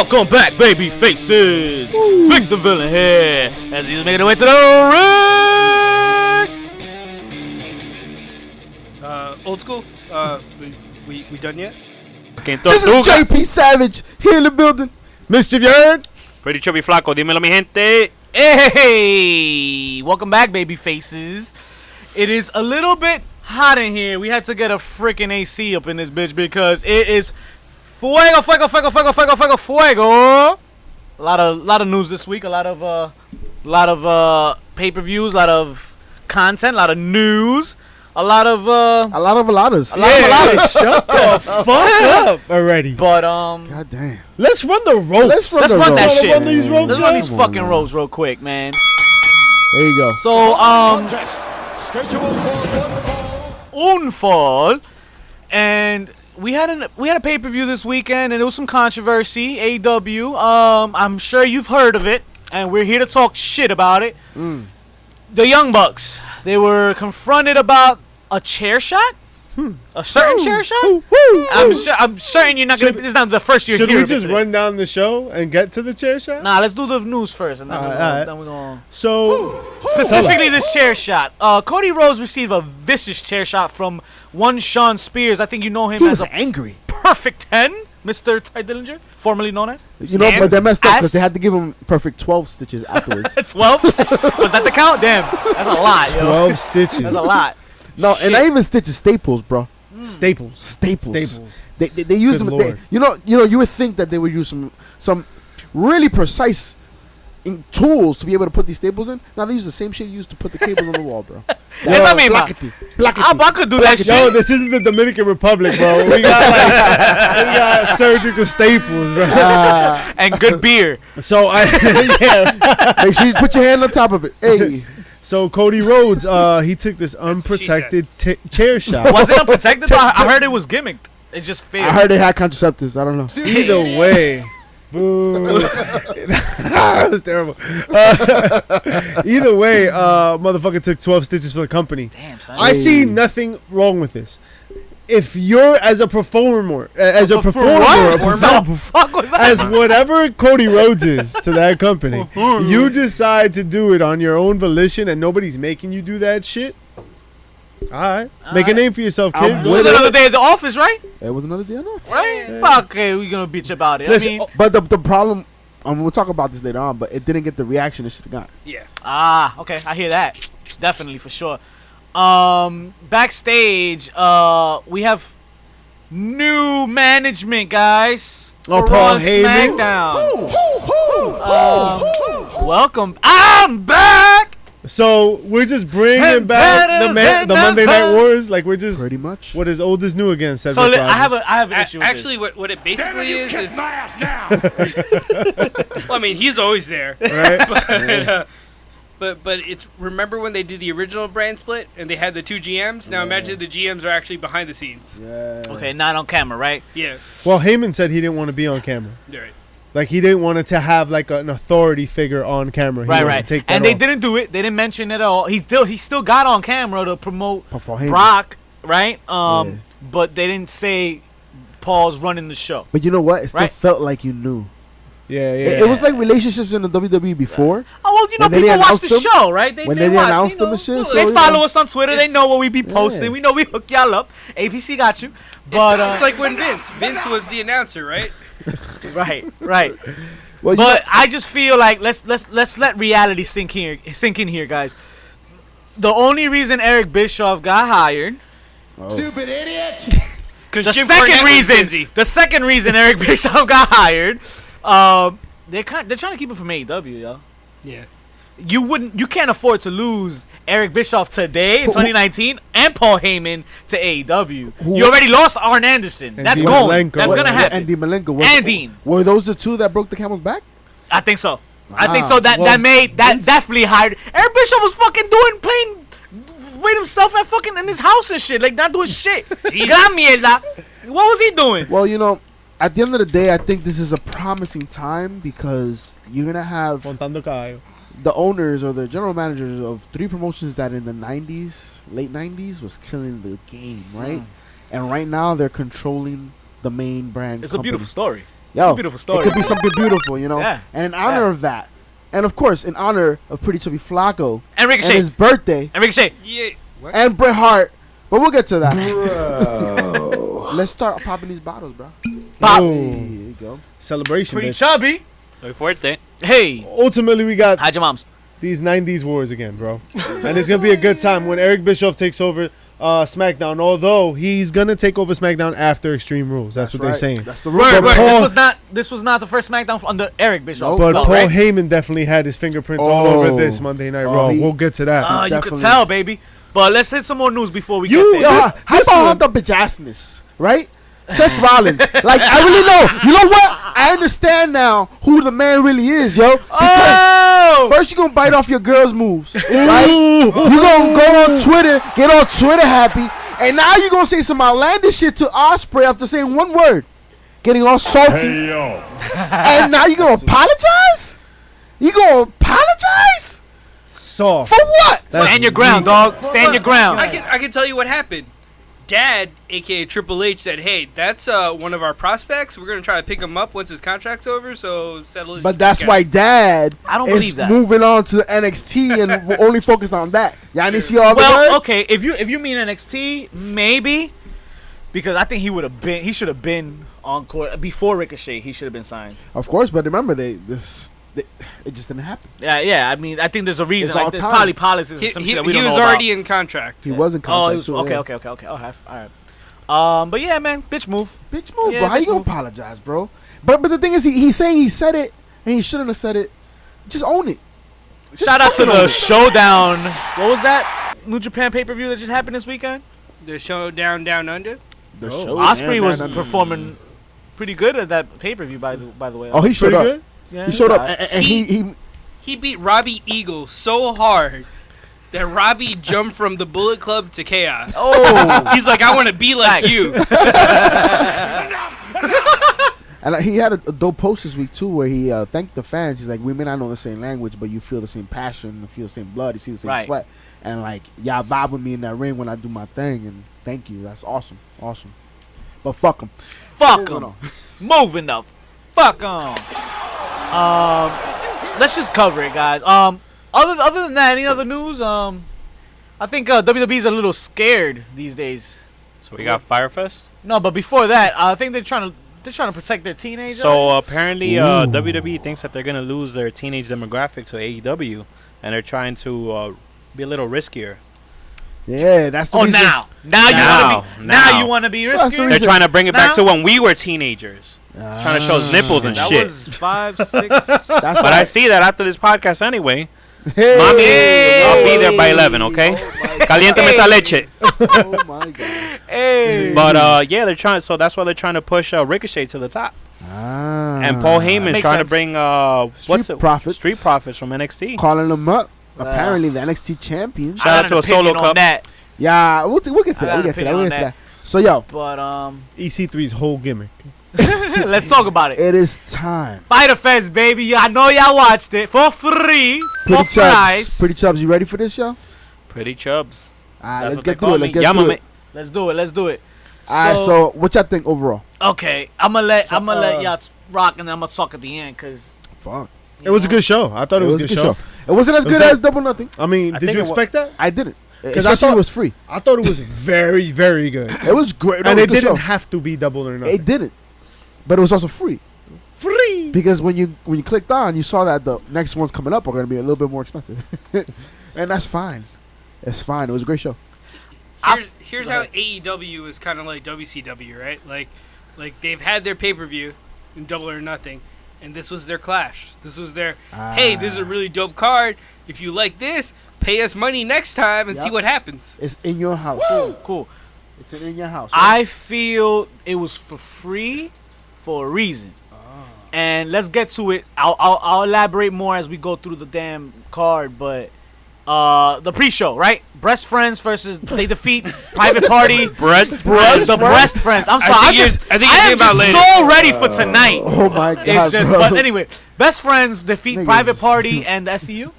Welcome back, baby faces. Vic the villain here, as he's making his way to the ring. Old school. We done yet? This is JP Savage here in the building. Mischief, you heard? Pretty chubby flaco, dímelo mi gente. Hey, welcome back, baby faces. It is a little bit hot in here. We had to get a freaking AC up in this bitch because it is fuego. A lot of news this week. A lot of pay-per-views. A lot of content. A lot of news. A lot of aladas. Shut the fuck up already. But God damn. Let's run the ropes. Let's run that shit. Run these ropes. Let's run these fucking ropes real quick, man. There you go. So un fall, and we had a pay-per-view this weekend, and there was some controversy. AEW. I'm sure you've heard of it, and we're here to talk shit about it. The Young Bucks. They were confronted about a chair shot. A certain chair shot. I'm certain you're not gonna. This is not the first year. Should we just run down the show and get to the chair shot? Nah, let's do the news first, and then we're gonna. So Specifically, this chair shot. Cody Rhodes received a vicious chair shot from one Sean Spears. I think you know him as a angry. perfect 10, Mr. Ty Dillinger, formerly known as. You know, but they messed up because they had to give him perfect 12 stitches afterwards. 12? Was that the count? Damn, that's a lot. 12 stitches. That's a lot. No, and I even stitches staples, bro. Staples. They use them. You would think that they would use some really precise tools to be able to put these staples in. Now they use the same shit you used to put the cables on the wall, bro. Esa misma. I could do that shit. Yo, this isn't the Dominican Republic, bro. We got surgical staples, bro. And good beer. So Make sure you put your hand on top of it. Hey. So Cody Rhodes, he took this unprotected chair shot. Was it unprotected? I heard it was gimmicked. It just failed. I heard they had contraceptives. I don't know. Either way. Boo. That was terrible. Either way, motherfucker took 12 stitches for the company. Damn, son. I see nothing wrong with this. If you're as whatever Cody Rhodes is to that company, you decide to do it on your own volition and nobody's making you do that shit. Alright. Make a name for yourself, kid. It was another day at the office, right? It was another day off. Right? Yeah. Okay, we're gonna bitch about it. Listen, but the problem, we'll talk about this later on, but it didn't get the reaction it should have got. Yeah. Okay, I hear that. Definitely, for sure. Backstage, we have new management, guys. Oh, Paul Heyman. SmackDown. Welcome. I'm back. So we're just bringing back the Monday Night Wars, like we're just pretty much. What is old is new again? So I have an issue with actually this. what it basically is my ass now. well, I mean, he's always there, right? But it's, remember when they did the original brand split and they had the two GMs? Now imagine the GMs are actually behind the scenes. Yeah. Okay, not on camera, right? Yeah. Well, Heyman said he didn't want to be on camera. Right. Like he didn't want it to have like an authority figure on camera. He Right. To take that and they off. didn't do it. They didn't mention it at all. He still got on camera to promote Heyman. Brock, right? But they didn't say Paul's running the show. But you know what? It still felt like you knew. Yeah. It was like relationships in the WWE before. Oh, well, you know, people watch the show, right? When they announced them and shit. They follow us on Twitter. They know what we be posting. Yeah. We know we hook y'all up. APC got you. But it's like when Vince was the announcer, right? Right. Well, but I just feel like let's let reality sink in here, guys. The only reason Eric Bischoff got hired, Stupid idiot. Because the second reason Eric Bischoff got hired, they're trying to keep him from AEW, yo. Yeah. You can't afford to lose Eric Bischoff today in 2019 and Paul Heyman to AEW. You already lost Arn Anderson. That's going. That's gonna happen. And Dean Malenko. And Dean. Were those the two that broke the camel's back? I think so. I think so. That definitely hired. Eric Bischoff was fucking playing with himself at fucking in his house and shit, like not doing shit. Gran mierda. What was he doing? Well, you know, at the end of the day, I think this is a promising time because you're gonna have the owners or the general managers of three promotions that in the 90s, late 90s, was killing the game, right? And right now they're controlling the main brand. It's a beautiful story. yo, a beautiful story. It could be something beautiful, you know. Yeah. And in honor of that, and of course, in honor of Pretty Chubby Flacco And Ricochet. and his birthday, And Ricochet. Yeah. What? and Bret Hart, but we'll get to that. Bro. Let's start popping these bottles, bro. Pop. There you go. Celebration, Pretty bitch. chubby. Muy fuerte. Hey. Ultimately, we got Hide your moms. these 90s wars again, bro. And it's going to be a good time when Eric Bischoff takes over SmackDown, although he's going to take over SmackDown after Extreme Rules. That's what they're saying. That's the rule. Word, But word. Paul- This was not the first SmackDown under Eric Bischoff. But belt, Paul right? Heyman definitely had his fingerprints all over this Monday Night Raw. We'll get to that. You could Definitely. tell, baby. But let's hit some more news before we You- get Yo, there. how this about one- the bitch assness, right? Seth Rollins. Like, I really know. You know what? I understand now who the man really is, yo. Because first you going to bite off your girl's moves, right? You going to go on Twitter, get on Twitter happy, and now you going to say some outlandish shit to Ospreay after saying one word. Getting all salty. And now you going to apologize? You going to apologize? Soft. For what? Stand your ground, dog. Stand your ground. I can tell you what happened. Dad, aka Triple H, said, "Hey, that's one of our prospects. We're gonna try to pick him up once his contract's over. So settle it." But that's why Dad I don't is believe that. moving on to NXT and only focus on that. Y'all need to see all the Well, word? okay, if you mean NXT, maybe, because I think he should have been on court before Ricochet. He should have been signed. Of course, but remember it just didn't happen. Yeah. I mean, I think there's a reason. It's all Like, there's time. probably politics or he something that we don't was know already about. in contract. He was in Oh, contact. he was too, okay. yeah. All right. But yeah, man, bitch move. Bitch move, Yeah, bro. How you bitch gonna move. apologize, bro? But the thing is, he's saying he said it and he shouldn't have said it. Just own it. Just Shout out to fucking the own it. Showdown. What was that? New Japan pay-per-view that just happened this weekend. The Showdown Down Under. The show, Ospreay man, was man, performing pretty good at that pay-per-view. By the way. Oh, he showed Pretty up. good? Yeah, He showed up, alright. and he He beat Robbie Eagle so hard that Robbie jumped from the Bullet Club to Chaos. Oh, He's like, I want to be like Nice. you. and he had a dope post this week too, where he thanked the fans. He's like, we may not know the same language, but you feel the same passion, you feel the same blood, you see the same Right. sweat, and like y'all vibe with me in that ring when I do my thing. And thank you. That's awesome. But fuck him. fuck Moving him. on. Moving the fuck on. Let's just cover it, guys. Other than that, any other news? I think WWE's a little scared these days. So we got Firefest. No, but before that, I think they're trying to protect their teenagers. So apparently, WWE thinks that they're gonna lose their teenage demographic to AEW, and they're trying to be a little riskier. Yeah, that's the reason. Now. you want to be Well, that's the risky. They're reason. trying to bring it back Now? to when we were teenagers, trying to show us nipples and That shit. was 5, 6. That's But why- I see that after this podcast anyway. Hey. Mommy, I'll be there by 11, okay? Caliéntame esa leche. Oh my god. Hey. But yeah, they're trying. So that's why they're trying to push Ricochet to the top. And Paul Heyman's Makes trying sense. to bring Street Profits. Street Profits from NXT. calling them up. Apparently, the NXT champion. Shout out to a solo cup. That. Yeah, we'll get to I that. We'll got get to an that. We'll opinion get to on that. So yo, But EC3's whole gimmick. let's talk about it. it is time. Fighter Fest, baby. Yeah, I know y'all watched it for free. Pretty for price. Chubs. Pretty Chubs, you ready for this, yo? Pretty chubs. Alright, That's let's what they get through call it. Let's me. get through Llámame. it. Let's do it. Alright, so what y'all think overall? Okay, I'm gonna let y'all rock, and then I'm gonna talk at the end, cause Fuck. It was a good show. I thought it was a good show. It wasn't as It was good dope. as Double Nothing. I mean, I did think you it wa- expect that? I didn't. 'Cause I Especially thought- it was free. I thought it was very, very good. It was great. No, And it it was a good didn't show. have to be Double or Nothing. It didn't. But it was also free. Free. Because when you clicked on, you saw that the next ones coming up are going to be a little bit more expensive. And that's fine. It's fine. It was a great show. Here's how AEW is kind of like WCW, right? Like they've had their pay-per-view in Double or Nothing, and this was their clash. This was their, hey, this is a really dope card. If you like this, pay us money next time and see Yep. what happens. It's in your house. cool. It's in your house. I feel it was for free for a reason. And let's get to it. I'll elaborate more as we go through the damn card, but the pre-show, right? Breast Friends versus they defeat Private Party. Breast The Breast Friends. I'm sorry. think you're I thinking am about just later. so ready for tonight. Oh my god. It's just, bro. but anyway, Best Friends defeat Niggas. Private Party and the SCU.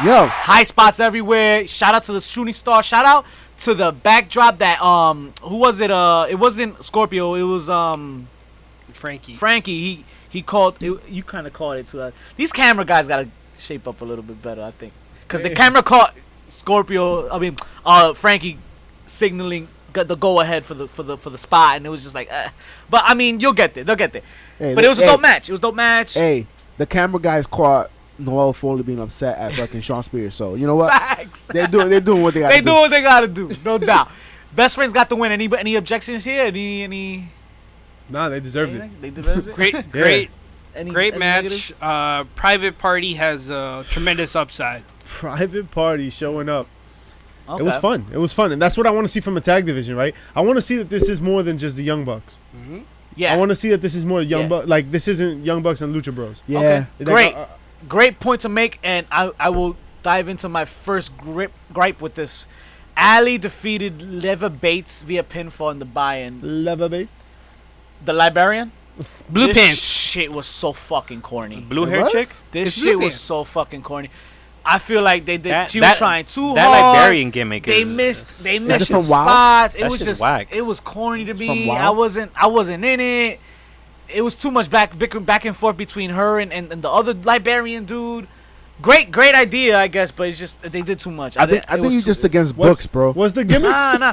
Yo, High spots everywhere. Shout out to the shooting star. Shout out to the backdrop that who was it? It wasn't Scorpio. It was Frankie. Frankie. He called. You kind of called it too. These camera guys gotta shape up a little bit better, I think, because the camera caught Scorpio. I mean, Frankie signaling got the go ahead for the spot, and it was just like, but I mean, you'll get there. They'll get there. hey, But it was a dope match. It was a dope match. Hey, the camera guys caught Noel Foley being upset at fucking Sean Spears. So you know what? Facts. They're doing what they got to They do. do what they gotta do, no doubt. Best friends got the win. Any objections here? Any? Nah, they deserved it. Anything? They deserved it. Great Any match. negatives? Private Party has tremendous upside. Private Party showing up. Okay. It was fun. It was fun, and that's what I want to see from a tag division, right? I want to see that this is more than just the Young Bucks. Yeah. I want to see that this is more Young Yeah. Bucks. Like this isn't Young Bucks and Lucha Bros. Yeah. Okay. Like, Great. Great point to make, and I will dive into my first gripe with this. Ali defeated Lever Bates via pinfall in the buy-in. Leather Bates. The Liberian? Blue This Pants. shit was so fucking corny. Blue It hair was? chick. This It's shit Blue was Pants. so fucking corny. I feel like they did. That- She was that- trying too That hard. Liberian gimmick They is missed. They it missed from some WoW? spots. It That was shit's just. whack. Oh, It was corny to From me. WoW? I wasn't in it. It was too much back and forth between her and the other Liberian dude. Great idea, I guess, but it's just they did too much. I think you're just against books, bro. What's the gimmick? nah.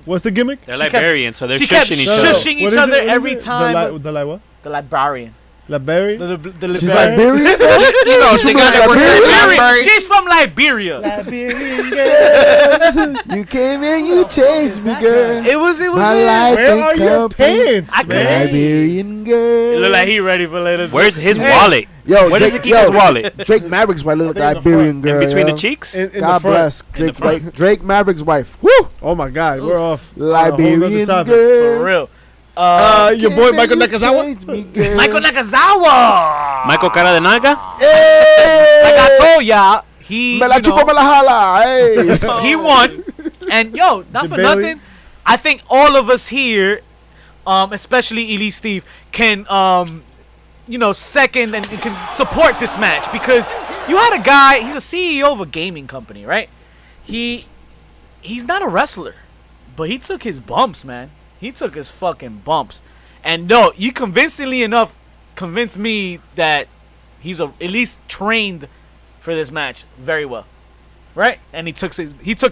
What's the gimmick? They're She kept- Liberian, so they're she kept shushing each No, no. other. shushing each What is other it? What is every it? time. The what? The Liberian. Liberian? The She's Liberian. Liberian, bro. You know, they got that Liberian. She's from Liberia. Liberian girl. You came in, you changed me, girl. It was. My life Where and are your company. pants, I man? Liberian girl. It look like he ready for later. Where's his Hey. wallet? Yo, Where does he keep his wallet? Drake Maverick's wife look I like think it's the Liberian girl. In between yo. the cheeks? In the God front. bless In the front. Drake Maverick's wife. Woo! Oh my God, we're off. on a whole nother Liberian topic. girl. For real. Your boy Came Michael in, you Nakazawa. changed me, girl. Michael Nakazawa. Michael Cara de Naga? Hey! Like I told y'all, he Me la you chupo, know, me la jala. Hey. he won. And yo, not for Jabali. nothing, I think all of us here, especially Elite Steve, can second and can support this match because you had a guy. He's a CEO of a gaming company, right? He's not a wrestler, but he took his bumps, man. He took his fucking bumps, and no, you convincingly enough convinced me that he's at least trained for this match very well, right? And he took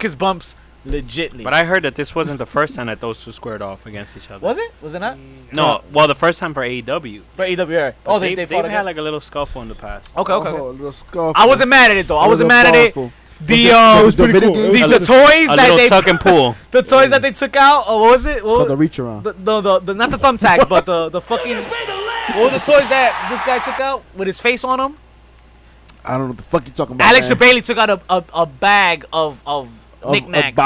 his bumps legitly. But I heard that this wasn't the first time that those two squared off against each other. was it? Was it not? No, well, the first time for AEW. For AWR. Oh, they they've fought had again. like a little scuffle in the past. Okay. Oh, a little scuffle. I wasn't mad at it though. I A wasn't little mad at it. powerful. The It was pretty Davidic cool. game? the, A the little- toys A that little they tuck and pull. the toys that they took out. Oh, what was it? It's called the What, reach around. the not the thumbtack, but the fucking. What were the toys that this guy took out with his face on them? I don't know what the fuck you talking about. Alex man. Bailey took out a bag of knickknacks.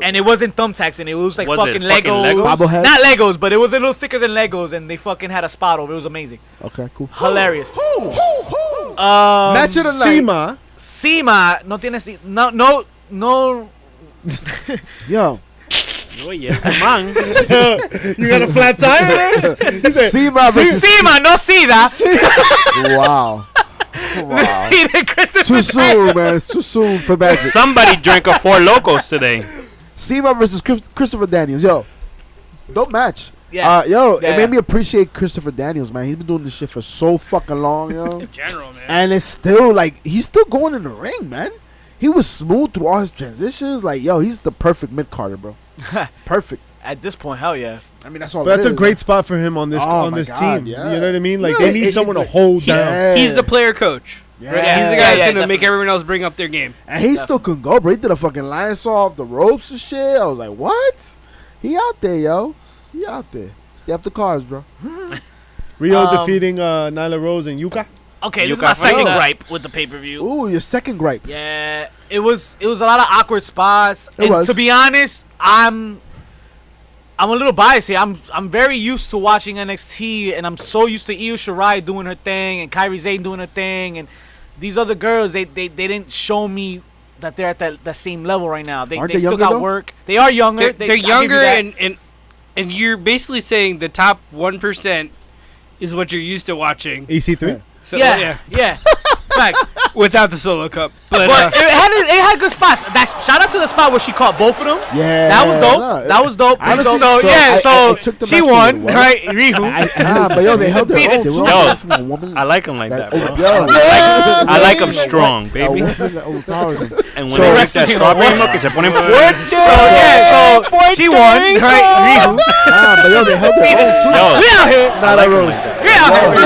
And it wasn't thumbtacks in it. It was like Was it fucking fucking Legos. Legos? Bobblehead? Not Legos, but it was a little thicker than Legos, and they fucking had a spot over. It was amazing, Okay, cool. hilarious. Match of the night. Sima no tiene no. Yo, Oye, man. You got a flat tire there? He said, Sima versus. Sima no sida. Wow. Wow. Defeated Christopher Too soon, man. It's too soon for Magic. Somebody drank a Four Locos today. Sima versus Christopher Daniels. Yo, dope match. Yeah. Yo, Yeah. it made me appreciate Christopher Daniels, man. He's been doing this shit for so fucking long, yo. In general, man. And it's still like he's still going in the ring, man. He was smooth through all his transitions. Like, yo, he's the perfect mid carder, bro. Perfect. At this point, hell yeah. I mean, that's all. But that's it a is, great spot for him on this Oh my God, team. yeah. You know what I mean? Like Yeah, they need someone to it's hold down. Yeah. He's the player coach. Yeah. Right? He's the guy Yeah, that's yeah, gonna definitely. make everyone else bring up their game. And he still couldn't go, bro. He did a fucking lion saw off the ropes and shit. I was like, what? He out there, yo. He out there. Stay off the cars, bro. Rio defeating Nyla Rose and Yuka. Okay, You this is my got second Fred. gripe with the pay-per-view. Ooh, your second gripe. Yeah, it was a lot of awkward spots. It And was. to be honest, I'm a little biased here. I'm very used to watching NXT, and I'm so used to Io Shirai doing her thing and Kairi Sane doing her thing, and these other girls they didn't show me that they're at that same level right now. Aren't They they still younger, got though? work. They are younger. They're I'll give you younger, that. and you're basically saying the top 1% is what you're used to watching. EC3. So yeah. Fact. Without the solo cup. But it had good spots. Shout out to the spot where she caught both of them. Yeah, that was dope. no, that was dope. honestly, So I took the she match won, for it. right? Rihu. Nah, but yo, they held their own. They were Yo, wrestling a woman. I like him like that, bro. Yo, I like him strong, baby. a woman that overpowered him. And when So- they drink that strawberry milk, que se ponen fuerte. So she won, right? Rihu. Nah, but yo, they held their own too. Yo, We out here. I like him like that. We out here.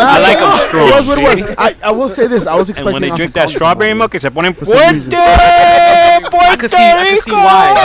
I like him strong. It was what it was. I will say this. I was And expecting. when they us drink to that call strawberry them, milk, que se ponen for some reason. I could see why. It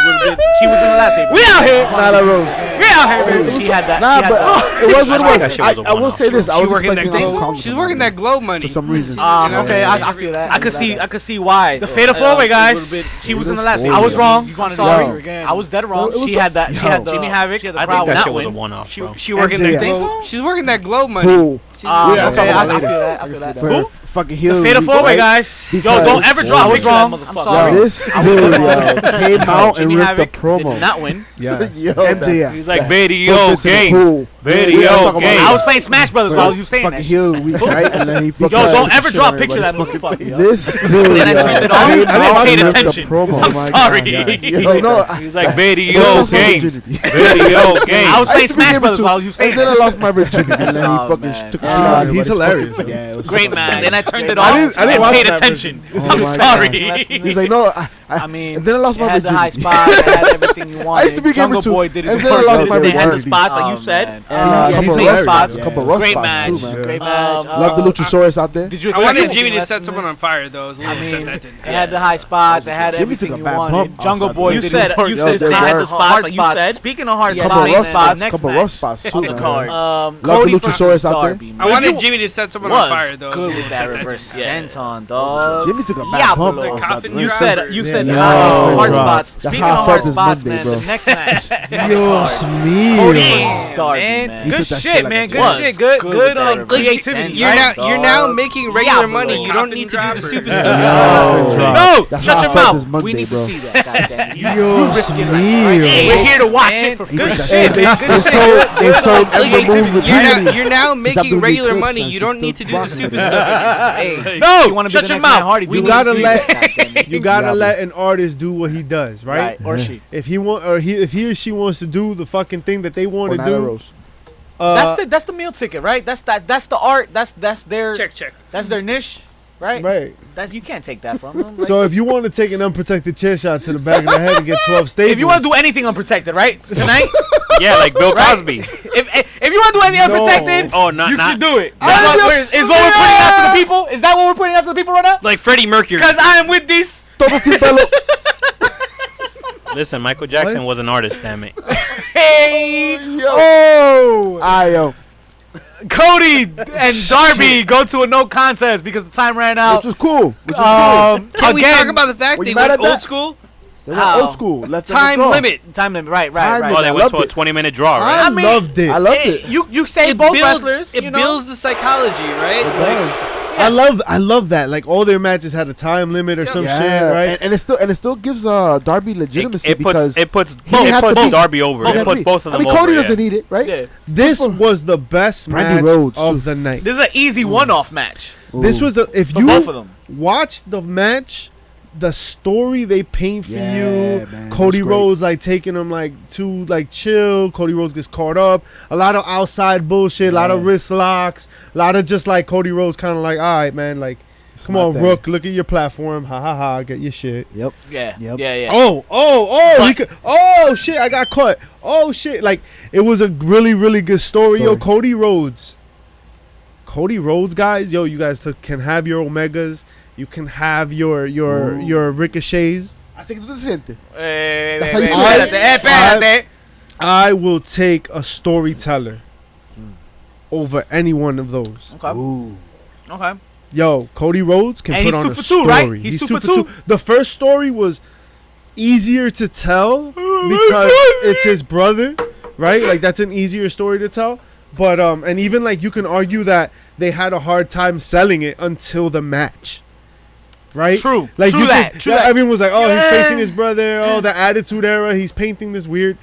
would have she was in the last paper. We out here. Nyla Rose. We out here, baby. She had that. Nah, she had but that. it was what I think that it shit was. was a I will one-off. say this. I was working expecting that us to call she's working that glow money. for some reason. Okay, I feel that. I could see why. The fatal four-way, guys. She was in the last. I was wrong. I'm sorry. I was dead wrong. Well, it was She the- had that. She had Yo. Jimmy Havoc. She had the I crowd think that not shit was a win. one-off, bro. She working MJF. that. She's working that glow money. Cool. Okay, talk about I later. feel that. I feel that. For fucking heel. The fatal four-way, guys. Yo, Because- don't ever drop. I was wrong. I'm Yo, sorry. this dude came out and Jimmy ripped the Havoc promo. did not win. Yeah. Yo, MJF. He's like That video hooked into the games. pool. Video Yeah, I'm talking about- games. I was playing Smash Brothers while you saying fucking that. heel of the week, right? And then he Yo, fucking don't ever shit draw a on picture of that everybody's fucking motherfucker. This dude, Then I turned it off. came I didn't out pay and ripped attention. the promo. I'm My sorry. God. He's like, no, He's like I video lost my games. virginity. Video games. I was I playing used to be Smash able Brothers to- while you saying And then I that. lost my virginity, and then he Oh, fucking man. took a shit on everybody's He's hilarious. fucking- Yeah, it was Great fucking man. nice. Then I turned it I off didn't and watch paid that attention. Oh I'm my sorry. God. He's like, no, I mean, and then I lost my it had the high virginity. spot. It had everything you wanted. I used to be Jungle able to. Boy did his And then I work. lost my They had the virginity. spots like you Oh, said. man. Yeah, He's couple playing rough spots. spots, couple rough Great spots match. too, man. Great match. Love the Luchasaurus out there. Did you I expect wanted anything Jimmy to less set than someone this? on fire though. I was a I little mean, upset that didn't it happen. had the high spots. It had Jimmy everything took a you bad wanted. bump Jungle outside Boy the did ring. his work. You said they had were the spots like you said. Speaking of hard Couple spots, rough spots, next couple match rough spots too, on the man. card. Love the Cody Luchasaurus versus out there. Darby, I man. wanted Jimmy to set someone on fire though. I was a Good little with that upset reverse didn't senton, dog. Jimmy took a Yeah, bad bump bro. outside the Coffin ring. You drop. said you said Yeah. hard Yeah. spots. That's Speaking how I of felt hard this spots, Monday, man, bro. the next match. Dios Cody mío. versus Darby, man. man. He Good took that shit, shit like man. a Good champ. shit. Good with that reverse creativity. You're right, now dog. making regular Yeah, money. bro. You don't need to do the stupid Yo. stuff. No, That's shut how your I felt mouth. this Monday, We need bro. to see that. Goddamn. Dios mío. We're here to watch it for He good took that shit, shit. man. They Good shit. told every Like, move repeatedly. You're now Stop making doing regular clips money. and You she's don't still need to do the rocking stupid it. stuff. Hey, No, You wanna be shut the your next Matt mouth. Hardy, You we gotta need to see let- that, goddamn it. You gotta Yeah. let an artist do what he does, right? Right, or she. If he want, or if he or she wants to do the fucking thing that they want Or to Nyla do, Rose. That's the meal ticket, right? That's the art. That's their check. that's their niche, right? right. That's you can't take that from them. Like, So if you want to take an unprotected chair shot to the back of the head and get 12 staples, if you want to do anything unprotected, right? Tonight, Yeah, like Bill Cosby. if you want to do anything No. unprotected, Oh, not you not. can do it. I Is what just we're putting out to the people? Is that what we're putting out to the people right now? Like Freddie Mercury. Because I am with these. Todo sin pelo. Listen, Michael Jackson What? was an artist. Damn it. Hey, Oh. Yo. Cody and Darby go to a no contest because the time ran out. Which was cool. Can we again, talk about the fact Were they you mad went at that? old school? They went How? old school. Let's Time limit. time limit, right, Time right. Oh, they I went to loved a it. 20-minute draw, right? I I mean, loved it. I loved Hey, it. you say both wrestlers. It you know? builds the psychology, right? I love that. Like all their matches had a time limit or some shit, right? And it still gives Darby legitimacy It because puts he had to be- Darby over. he had It to puts be- both of them I mean, over. Cody yeah. doesn't need it, right? Yeah. This was the best Brandy match Rhodes, of too. the night. This is an easy one-off match This was the if for you both of them. watch the match, the story they paint for Yeah, you. man, it Cody was great. Rhodes like taking him like to like chill. Cody Rhodes gets caught up. A lot of outside bullshit. A lot of Yeah. wrist locks. A lot of just like Cody Rhodes kind of like, all right, man, like. It's Come my on, thing. Rook. Look at your platform. Ha ha ha. Get your shit. Yep. Yeah, Yep. yeah. Oh, he could, oh shit, I got caught. Oh shit, like it was a really, really good story. Yo, Cody Rhodes, guys. Yo, you guys can have your Omegas. You can have your ricochets. Así que tú te sientes. That's how you feel. Espérate. I will take a storyteller over any one of those. Okay. Ooh. Okay. Yo, Cody Rhodes can And put he's on 2 a for 2, story. right? He's 2 for 2. The first story was easier to tell because it's his brother, right? Like that's an easier story to tell. But and even like you can argue that they had a hard time selling it until the match. Right? True. Like True you that. could- True that. everyone was like, "Oh, he's Yeah. facing his brother. Oh, the Attitude Era. He's painting this weird."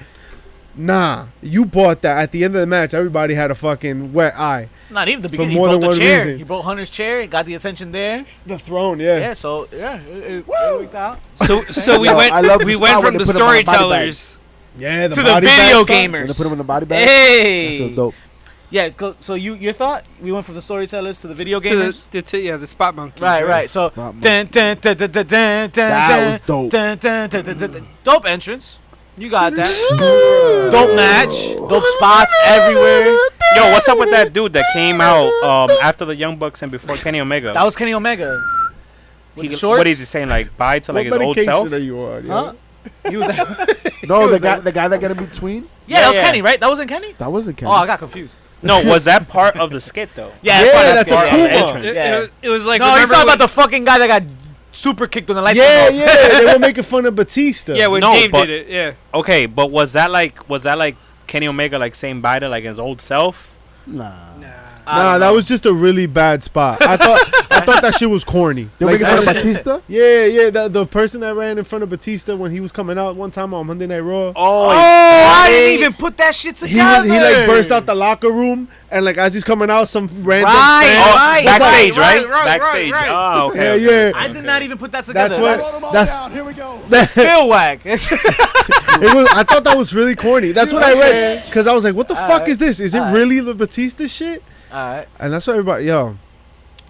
Nah, you bought that. At the end of the match, everybody had a fucking wet eye. Not even the For beginning. He more broke than the one chair. reason. He broke Hunter's chair. He got the attention there. The throne, yeah. Yeah, so it worked out. So we Yo, went I love the we spot went where from they the put him on a body bag. storytellers Yeah, to the body bag video stuff. When they gamers. put him in the body bag. Hey. That's so dope. Yeah, so your thought? We went from the storytellers to the video To gamers? the spot monkeys. Right. So, Spot dun, dun, dun, dun, dun, dun, dun, That was dope. dun, dun, dun, dun, dun, dun. Dope entrance. You got that. Dope match. Dope spots everywhere. Yo, what's up with that dude that came out after the Young Bucks and before Kenny Omega? That was Kenny Omega. With the shorts? What is he saying? Like bye to like What his old medication self? are you on? Huh? Yo? He was No, was the guy that got in between. Yeah, that was Yeah. Kenny, right? That wasn't Kenny? That wasn't Kenny. Oh, I got confused. No, was that part of the skit though? Yeah, Yeah, part of that's that a skit, cool yeah. The one. entrance. Yeah. It was like No, he's remember talking when- about the fucking guy that got super kicked when the lights Yeah, went off. yeah. They were making fun of Batista. yeah when No, Dave but- did it. Yeah. Okay, but was that like Kenny Omega like saying bye to like his old self? Nah. Nah, that was just a really bad spot. I thought that shit was corny. They were Like, making fun of that shit- Batista. Yeah. The person that ran in front of Batista when he was coming out one time on Monday Night Raw. Oh, yeah. I didn't even put that shit He together. like burst out the locker room and like as he's coming out, some random Right, fan- Oh, right, backstage, right, right? right, Backstage. right. Oh, okay. Yeah. I did not even put that together. That's what. Throw them all That's down. Here we go. That's still whack. it was. I thought that was really corny. That's what I read because I was like, "What the fuck Alright. is this? Is it Alright. really the Batista shit?" Alright. And that's what everybody, yo,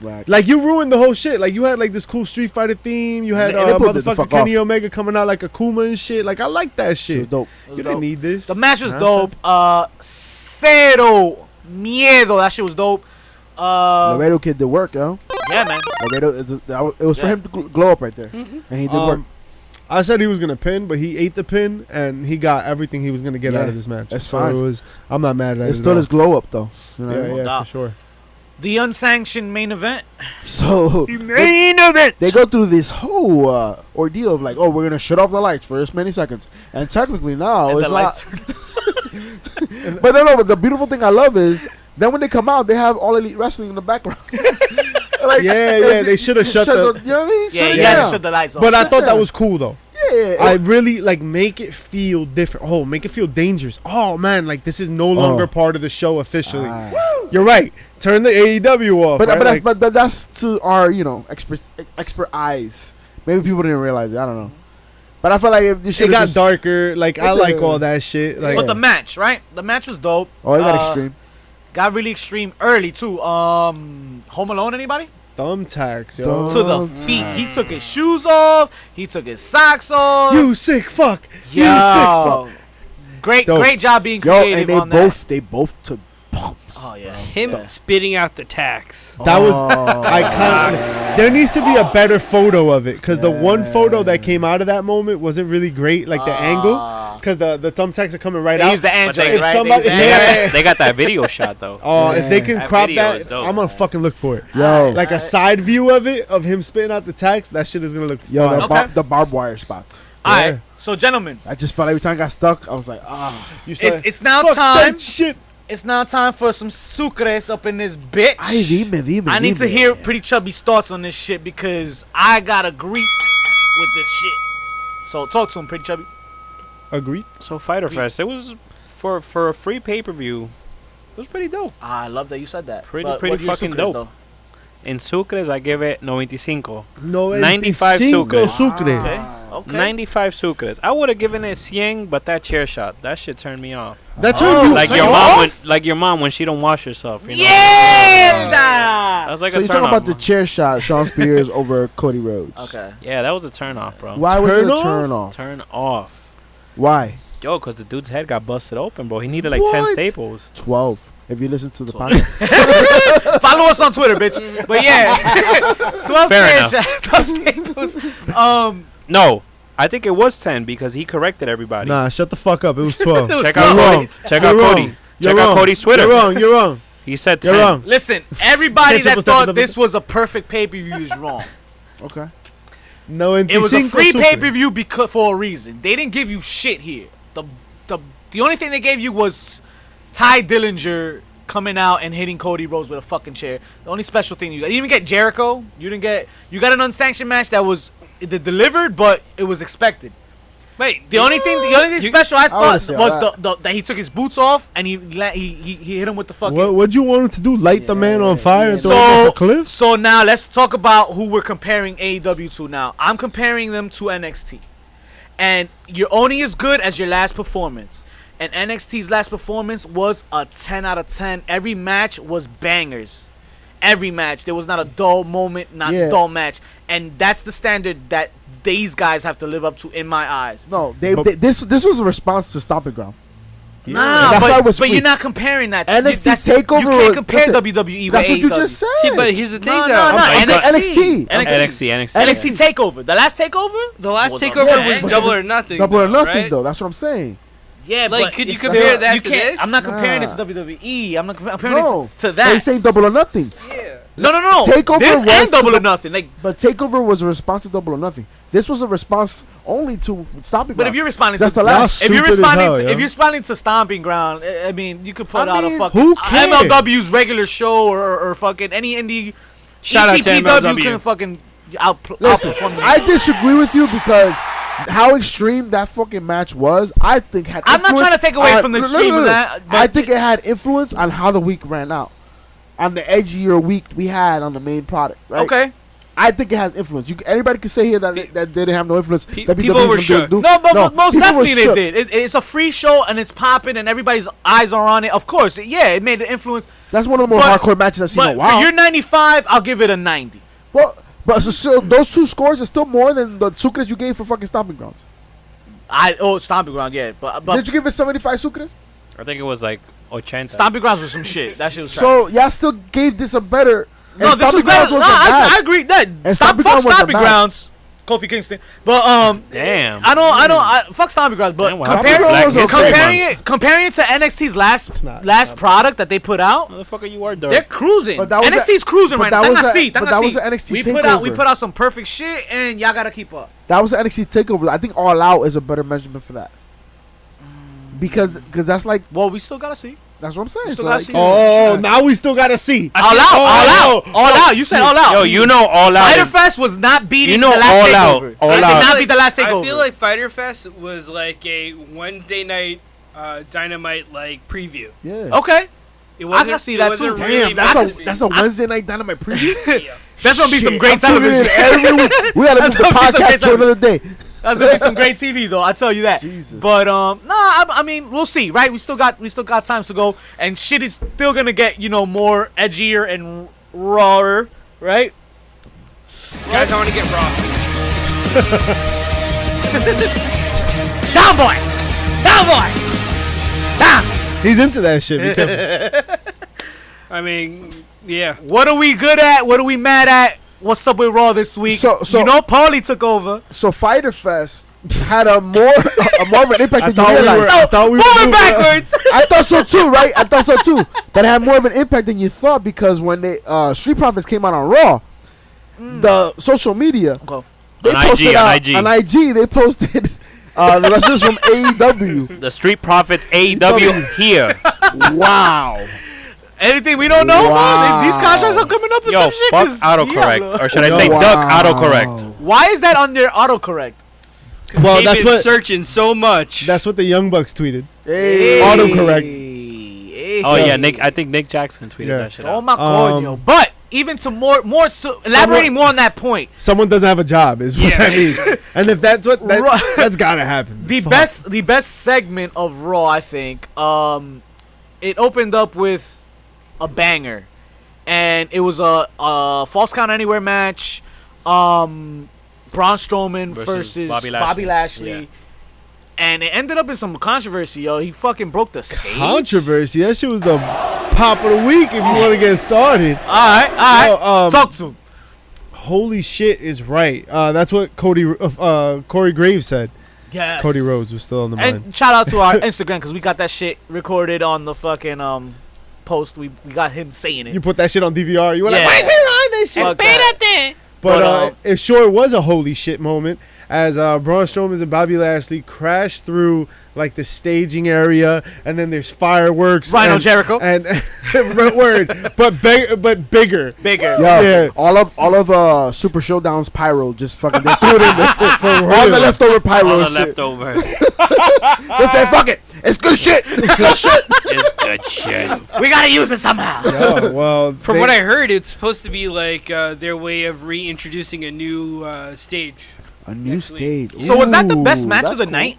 Right. like you ruined the whole shit. Like you had like this cool Street Fighter theme. You had And they pulled it the motherfucking fuck Kenny off. Omega coming out like Akuma and shit. Like I like that Shit was shit. dope. You didn't need this. The match was Nonsense. dope. Cero miedo. That shit was dope. Laredo kid did work, yo. Yeah, man. Laredo, it was for Yeah. him to glow up right there, and he did work. I said he was gonna pin, but he ate the pin and he got everything he was gonna get Yeah, out of this match. that's So fine. it was. I'm not mad at it. It still at his glow up though. You know what I all. mean? Yeah, Nah. for sure. The unsanctioned main event. So Main event. they go through this whole ordeal of like, oh, we're gonna shut off the lights for this many seconds, and technically now And it's the not. lights But no, but the beautiful thing I love is then when they come out, they have All Elite Wrestling in the background. Like, Yeah, they should have shut the. You know what I mean? Yeah, Shut it you had to down. shut the lights off. But I thought that was cool though. Yeah, I really like make it feel different. Oh, make it feel dangerous. Oh man, like this is no longer part of the show officially. You're right. Turn the AEW off. But, right? but, Like, but that's to our expert eyes. Maybe people didn't realize it. I don't know. But I felt like if this it shit got darker. Like I like all that shit. Like But the match, right? The match was dope. Oh, it got extreme. Got really extreme early too. Home Alone, anybody? thumbtacks, yo. To the feet. He took his shoes off. He took his socks off. You sick fuck. Yo. You sick fuck. Great, Dope. great job being Yo, creative and on that. they both took pumps. Oh yeah. Him spitting out the tax. That was iconic. There needs to be a better photo of it because the one photo that came out of that moment wasn't really great. Like the angle, because the thumbtacks are coming right They out. use the Android, if right? somebody- They use the Yeah. Android. They got that video shot though. Oh, if they can That crop video that, is dope. I'm gonna fucking look for it. Yo, Like a side view of it, of him spitting out the tax, that shit is gonna look yo, fun. Okay. the barbed wire spots. All Yeah. right. So, gentlemen, I just felt every time I got stuck, I was like, You said, it's now fuck time. that shit. It's now time for some sucres up in this bitch. ay, dime. I need to hear Pretty Chubby's thoughts on this shit because I got agree with this shit. So talk to him, Pretty Chubby. Agree. So Fighter Fest, it was for a free pay-per-view. It was pretty dope. I love that you said that. Pretty But pretty what are your fucking sucres, dope. though? In Sucres, I give it 95. No, 95 Sucres. Sucres. Okay. Okay. 95 Sucres. I would have given it 100, but that chair shot, that shit turned me off. That turned you Like turn your you mom, off? like your mom when she don't wash herself. You know? Yeah. That was like So a you're turn talking off. about the chair shot, Sean Spears over Cody Rhodes. Okay. Yeah, that was a turn off, bro. Why was Turn it a off? turn off? Turn off. Why? Yo, because the dude's head got busted open, bro. He needed like 10 What? staples. 12. If you listen to the podcast. Follow us on Twitter, bitch. But yeah, 12 Fair chair enough. shots, 12 staples. No, I think it was 10 because he corrected everybody. Nah, shut the fuck up. It was 12. Check You're out wrong. Cody. Check You're out wrong. Cody. You're Check out wrong. Cody's Twitter. You're wrong. You're wrong. He said 10. You're wrong. Listen, everybody Triple that step, thought double this step. was a perfect pay-per-view is wrong. Okay. No, It was a 95 free Sucres. pay-per-view because for a reason. They didn't give you shit here. The only thing they gave you was Ty Dillinger coming out and hitting Cody Rhodes with a fucking chair. The only special thing you got. You didn't even get Jericho. You got an unsanctioned match that was delivered, but it was expected. Wait, The only thing special I wanna thought see was all that he took his boots off and he hit him with the fucking. What'd you want him to do? Light the man on fire and throw him So off a cliff? so now let's talk about who we're comparing AEW to. Now I'm comparing them to NXT, and you're only as good as your last performance. And NXT's last performance was a 10 out of 10. Every match was bangers. Every match. There was not a dull moment, not a dull match. And that's the standard that these guys have to live up to in my eyes. No, this was a response to Stomping Ground. Nah, That's why it but was free. you're not comparing that. NXT That's- Takeover You can't was- compare listen, WWE with That's what you AEW. just said. See, but here's the thing, No, though. no, NXT. NXT Takeover. The last Takeover? The last Was takeover a was bang. Double or Nothing. Double or nothing, right? though. That's what I'm saying. Yeah, Like, but could you it's compare still- that you to can't- this? I'm not comparing it Nah. to WWE. I'm not comparing No, it to They that. saying Double or Nothing, No. Takeover This was and Double to or Nothing. Like, but Takeover was a response to Double or Nothing. This was a response only to Stomping Ground. but if you're responding That's to the last. if you're stupid as responding hell, to, yo. if you're responding to Stomping Ground, I mean, you could put I out a mean, fucking who cares? MLW's regular show or fucking any indie. Shout out to ECPW MLW. can fucking Listen, outperform me. I disagree with you because how extreme that fucking match was, I think had. I'm not influence trying to take away on- from the no, extreme of that, but- I think it had influence on how the week ran out, on the edgier week we had on the main product. Right? Okay. I think it has influence. Anybody can say here that they didn't have no influence. WWE people were was shook. doing- No, but most people were definitely they shook. did. It's a free show and it's popping and everybody's eyes are on it. Of course, yeah, it made an influence. That's one of the more But- hardcore matches I've seen in But a while. for your 95, I'll give it a 90. Well, but so those two scores are still more than the Sucres you gave for fucking Stomping Grounds. Stomping Ground, yeah, but Did you give it 75 Sucres? I think it was like 80. Stomping Grounds was some shit. That shit was trash. So y'all still gave this a better. No, and this was Stomping better. Grounds No, wasn't bad. I agree. That And stop. Stomping Fuck Ground wasn't Stomping bad. Grounds. Kofi Kingston. But Damn. fuck Stomping Grounds. But Damn, what happened to comparing Black History comparing it to NXT's last not. product that they put out, Motherfucker, you are they're dark. cruising. But that was NXT's cruising but right now. that was Tanga that was see. an NXT We takeover. put out some perfect shit, and y'all gotta keep up. That was an NXT takeover. I think All Out is a better measurement for that. Because that's like Well, we still gotta see. that's what I'm saying. still So gotta like, see. Oh, now we still gotta see. All out. You said all out. Yo, you know all out. Fighter is- Fest was not beating You know the last All Out. takeover. All It did Out. not beat the last takeover. I feel like Fighter Fest was like a Wednesday night Dynamite like preview. yeah. Okay. It I can see it that wasn't too. Really Damn, fantasy. that's a Wednesday night Dynamite preview. That's gonna be some Shit, great I'm tuning in television. every week. We gotta move That's the gonna be some podcast great to another day. That's gonna be some great TV though. I tell you that. Jesus. But I mean, we'll see. Right? We still got times to go, and shit is still gonna get more edgier and rawer. Right? Guys, I want to get raw. Down boy. Down boy. Down. He's into that shit. Be careful. I mean, yeah. What are we good at? What are we mad at? What's up with Raw this week? So- Paulie took over. So Fighter Fest had a more of an impact than thought you we realize. were- I thought we were moving moving- backwards. I thought so too, right? I thought so too. But it had more of an impact than you thought because when they Street Profits came out on Raw, the social media Okay. they On IG, posted on out IG. on IG they posted the wrestlers from AEW. The Street Profits AEW here. Wow. Anything we don't know Wow. about? These contracts are coming up with Yo, some shit. fuck 'cause- autocorrect. yeah, Or should I Yo, say wow. duck autocorrect? why is that on their autocorrect? Well, They've that's been what searching so much. that's what the Young Bucks tweeted. Hey. Autocorrect. Hey. Oh yeah, I think Nick Jackson tweeted Yeah. that shit Oh out. my coño. But even to elaborating more on that point, Someone doesn't have a job, is what Yeah. that means. And if that's what Right. that's gotta happen. the Fuck. best segment of Raw, I think, it opened up with a banger, and it was a false count anywhere match. Braun Strowman versus Bobby Lashley. Yeah. And it ended up in some controversy, yo. He fucking broke the stage. Controversy. That shit was the pop of the week if you want to get started. All right. Yo, Talk to him. Holy shit is right. That's what Corey Graves said. Yes. Cody Rhodes was still on the mind. And shout out to our Instagram because we got that shit recorded on the fucking post. We got him saying it. You put that shit on DVR. You were Yeah. like, why we on this shit? Fuck that. But it sure was a holy shit moment as Braun Strowman and Bobby Lashley crashed through like the staging area, and then there's fireworks. Rhino Jericho. And word, but bigger. Bigger. Yeah. All of Super Showdown's pyro just fucking they threw it in there. For All the real. leftover pyro All the shit. leftovers. They said, fuck it. It's good shit. It's good shit. It's good shit. We gotta use it somehow. Yeah, well, From what I heard, it's supposed to be like their way of reintroducing a new stage. A new Actually. stage. So was that the best Ooh, match of that's the cool. night?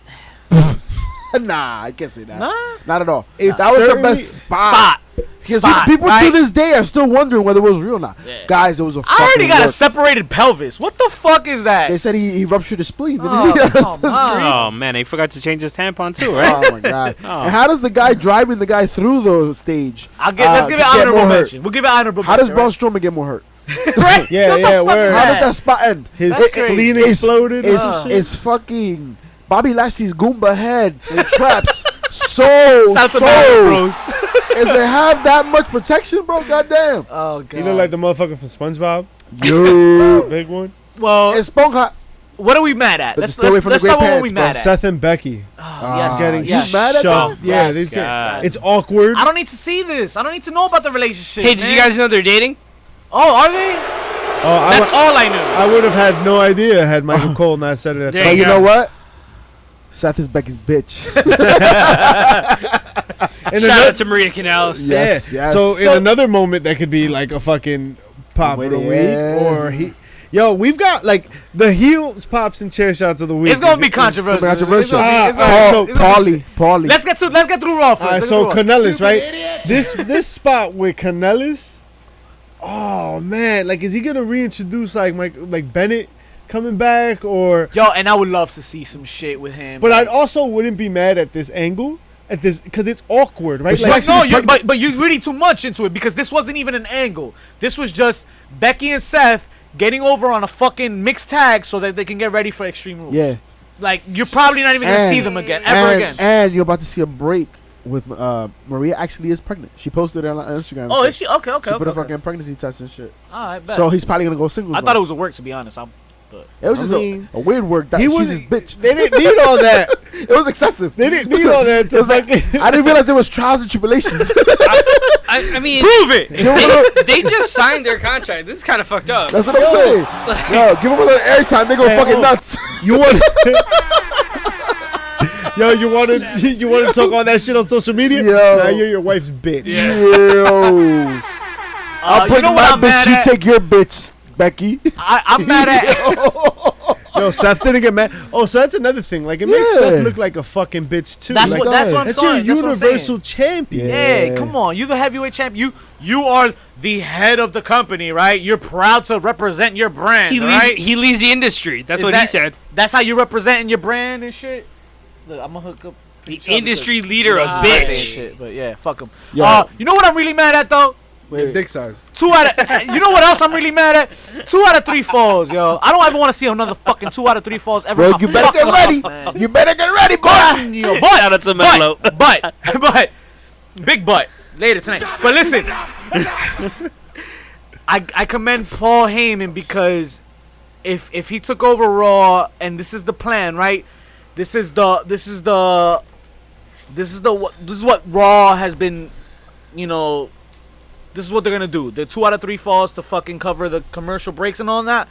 Nah, I can't say that. Nah. Not at all. It's That was the certainly- best spot. Because people to right? this day are still wondering whether it was real or not. Yeah. Guys, it was a I fucking already got a work. separated pelvis. What the fuck is that? They said he ruptured his spleen. Didn't Oh, he? come on. Oh man, they forgot to change his tampon too, right? Oh my god! Oh. And how does the guy driving the guy through the stage? Let's give it get honorable more hurt? mention. We'll give it honorable How does mention. Braun Strowman get more hurt? Right? Yeah, What the yeah, fuck word. is How that? did that spot end? his That's spleen crazy. exploded. and shit. It's fucking Bobby Lashley's Goomba head and traps so South America, bros. If they have that much protection, bro, goddamn. Oh god. You look like the motherfucker from SpongeBob. Yo, Big one. Well, it's Sponja. what are we mad at? But Let's stay away from the start great with what we pants, mad at. Seth and Becky Oh, yes, getting yes. You mad at shoved. that? Yeah, Yes, they get. God. It's awkward. I don't need to see this. I don't need to know about the relationship. Hey, did you man. guys know they're dating? Oh, are they? Oh, That's all I knew. I would have had no idea had Michael Cole not said it at There But the you you go. know what? Seth is Becky's bitch. In Shout another- out to Maria Canales. Yes, yeah. yes. So in So- another moment that could be like a fucking pop Wait, of the yeah. week, or he. Yo, we've got like the heels, pops, and chair shots of the week. It's gonna be controversial. Controversial. It's gonna be- Paulie. Let's get through Raw first. All right, Let's so get through Raw. Canellis, right? This spot with Canellis. Oh man, like is he gonna reintroduce like Bennett coming back or? Yo, and I would love to see some shit with him. But I like- also wouldn't be mad at this angle, at this because it's awkward, right? But she's Like, actually But no, but you're reading too much into it because this wasn't even an angle. This was just Becky and Seth getting over on a fucking mixed tag so that they can get ready for Extreme Rules. Yeah. Like you're probably not even gonna And- see them again, ever again. And you're about to see a break with Maria actually is pregnant. She posted it on Instagram. Oh, and is shit. she? Okay, okay. She put a okay. fucking pregnancy test and shit. All right, bet. So he's probably gonna go singles. I thought it was a work, to be honest. It was I just mean, a weird work. That he she's was. his bitch. They didn't need all that. It was excessive. They didn't need all that to It's like, fucking. I didn't realize there was trials and tribulations. I mean, Prove it. Give him a little- they just signed their contract. This is kind of fucked up. That's what I'm saying. Yo, give them a little airtime. They go Hey, fucking oh. nuts. You want? Yo, you want to talk all that shit on social media? Yo. Nah, you're your wife's bitch. Yo. I'll You bring know my what I'm bitch. mad You at? take your bitch, Becky. I'm mad at. Yo, Seth didn't get mad. Oh, so that's another thing. Like it makes Yeah. Seth look like a fucking bitch too. That's like, what I'm that's your saying. That's what I'm saying. universal champion. Hey, Yeah. come on. You're the heavyweight champ. You are the head of the company, right? You're proud to represent your brand, He right? leads. He leads the industry. That's Is what he that- said. That's how you representing your brand and shit. Look, I'm gonna hook up The industry leader of birthday and bitch. shit. But yeah, fuck him. Yo. You know what I'm really mad at though? Your dick size. 2 out of. You know what else I'm really mad at? 2 out of 3 falls, yo. I don't ever want to see another fucking 2 out of 3 falls ever. Bro, in my you better get fucking ready. life, man. You better get ready, boy. Coño, Shout out to Melo. but, big butt later tonight. But listen, I commend Paul Heyman because if he took over Raw and this is the plan, right? This is what Raw has been, you know. This is what they're gonna do. The 2 out of 3 falls to fucking cover the commercial breaks and all that.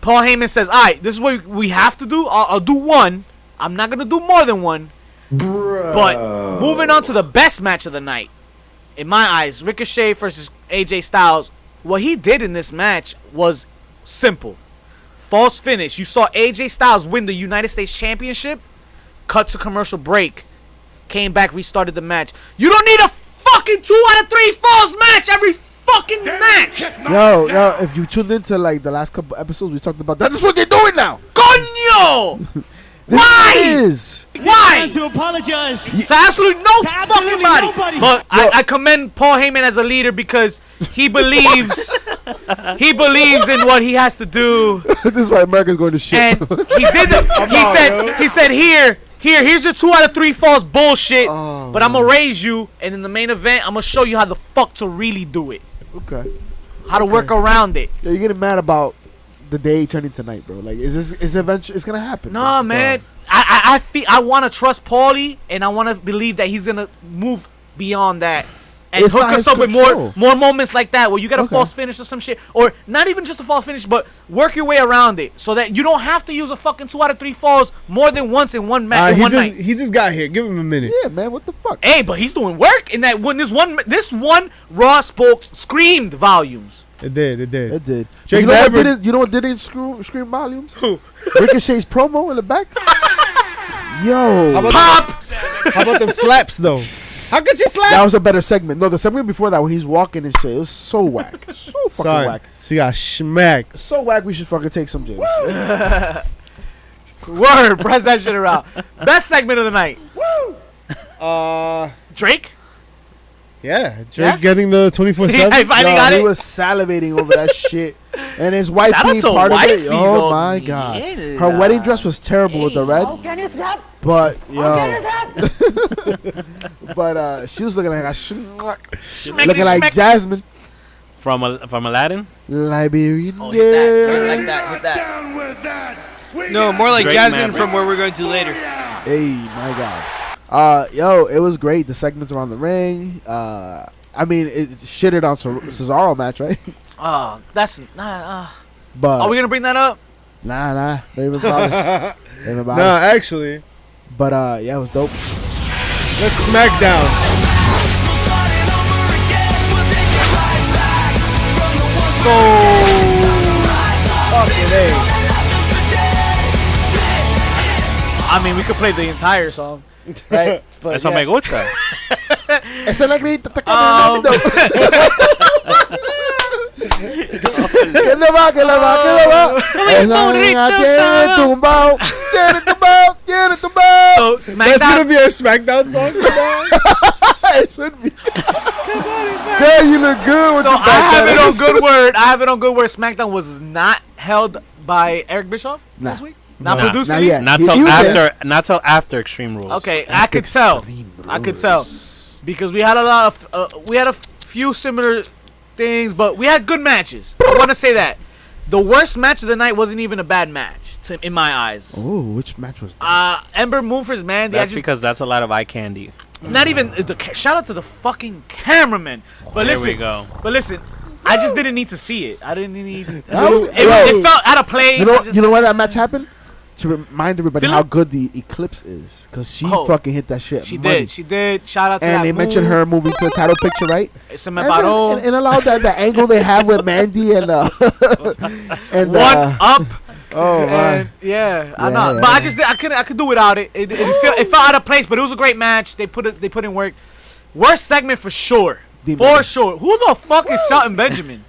Paul Heyman says, "All right, this is what we have to do. I'll do one. I'm not gonna do more than one." But moving on to the best match of the night, in my eyes, Ricochet versus AJ Styles. What he did in this match was simple. False finish. You saw AJ Styles win the United States Championship, cut to commercial break, came back, restarted the match. You don't need a fucking 2 out of 3 falls match every fucking match. Yo, if you tuned into like the last couple episodes, we talked about that. That's what they're doing now. Coño! This Why? is. Why? To apologize. To absolutely no fucking absolutely body. nobody. But I commend Paul Heyman as a leader because he believes in what he has to do, This is why America's going to shit. and he did it. He said here's your 2 out of 3 falls bullshit, Oh, but I'm gonna raise you, and in the main event I'm gonna show you how the fuck to really do it, okay. how to work around it. Yo, you're getting mad about the day turning to night, bro. Like, it's eventually it's gonna happen. Nah, bro. man. I want to trust Paulie, and I want to believe that he's gonna move beyond that and It's hook not us his up with control. more moments like that where you get a Okay. false finish or some shit, or not even just a false finish, but work your way around it so that you don't have to use a fucking 2 out of 3 falls more than once in one match. He just got here. Give him a minute. Yeah, man. What the fuck? Hey, but he's doing work in that. When this one Raw screamed volumes. It did. It did. Jake You know what Maverick- did it? You know what didn't scream volumes? Who? Ricochet's promo in the back. Yo, How about Pop. How about them slaps though? How could you slap? that was a better segment. No, the segment before that when he's walking and shit, it was so whack, so fucking Son, whack, she got smacked. so whack. We should fucking take some James. Word, press that shit around. Best segment of the night. Drake. Yeah, Drake Yeah? getting the 24/7. I finally Yo, got he it. was salivating over that shit, and his wife Shout out being to part of it. wifey, Oh though. my god, Yeah. her wedding dress was terrible with the red, but but she was looking like looking like smack. Jasmine, From Aladdin. Liberian Oh, hit that. girl. Like that. Hit that. Down with that. No, more like Drake Jasmine Maverick. from where we're going to later. Hey, my god. Yo, it was great. The segments around the ring. I mean, it shitted on Cesaro match, right? Oh, that's But Are we gonna bring that up? nah, not even bother. Not even bother. Nah, actually, But yeah, it was dope. let's SmackDown. So Fucking A. I mean, we could play the entire song, right? But Eso me gusta. Esa negrita está Um, caminando. Que le va, que le va, que le va. Esa niña tiene tumbao, tiene tumbao, tiene tumbao. So That's gonna SmackDown. be our SmackDown song. It should be. Girl, you look good with So your I back have it on up. good word. I have it on good word. SmackDown was not held by Eric Bischoff Nah. this week. Not Nah. producing. Not these? yet. Not He till was there. after. Not till after Extreme Rules. Okay, I could tell. I could tell because we had a lot of we had a few similar things, but we had good matches. I want to say that the worst match of the night wasn't even a bad match in my eyes. Oh, which match was that? Ember Moon vs. Mandy. That's because that's a lot of eye candy. Not even shout out to the fucking cameraman. But There listen, we go. But listen, I just didn't need to see it. I didn't need. That was- It felt out of place. You know why that match happened? To remind everybody Feel how it? good the Eclipse is, because she Oh. fucking hit that shit. She money. did. She did. Shout out to And that they mentioned move. her moving to the title picture, right? Se me And, paró. and allowed that angle they have with Mandy and and One up. oh man. And yeah, I Yeah, know. yeah, But yeah. I could do without it. It felt out of place, but it was a great match. They put in work. Worst segment for sure. Demon. For sure. Who the fuck is Shelton Benjamin?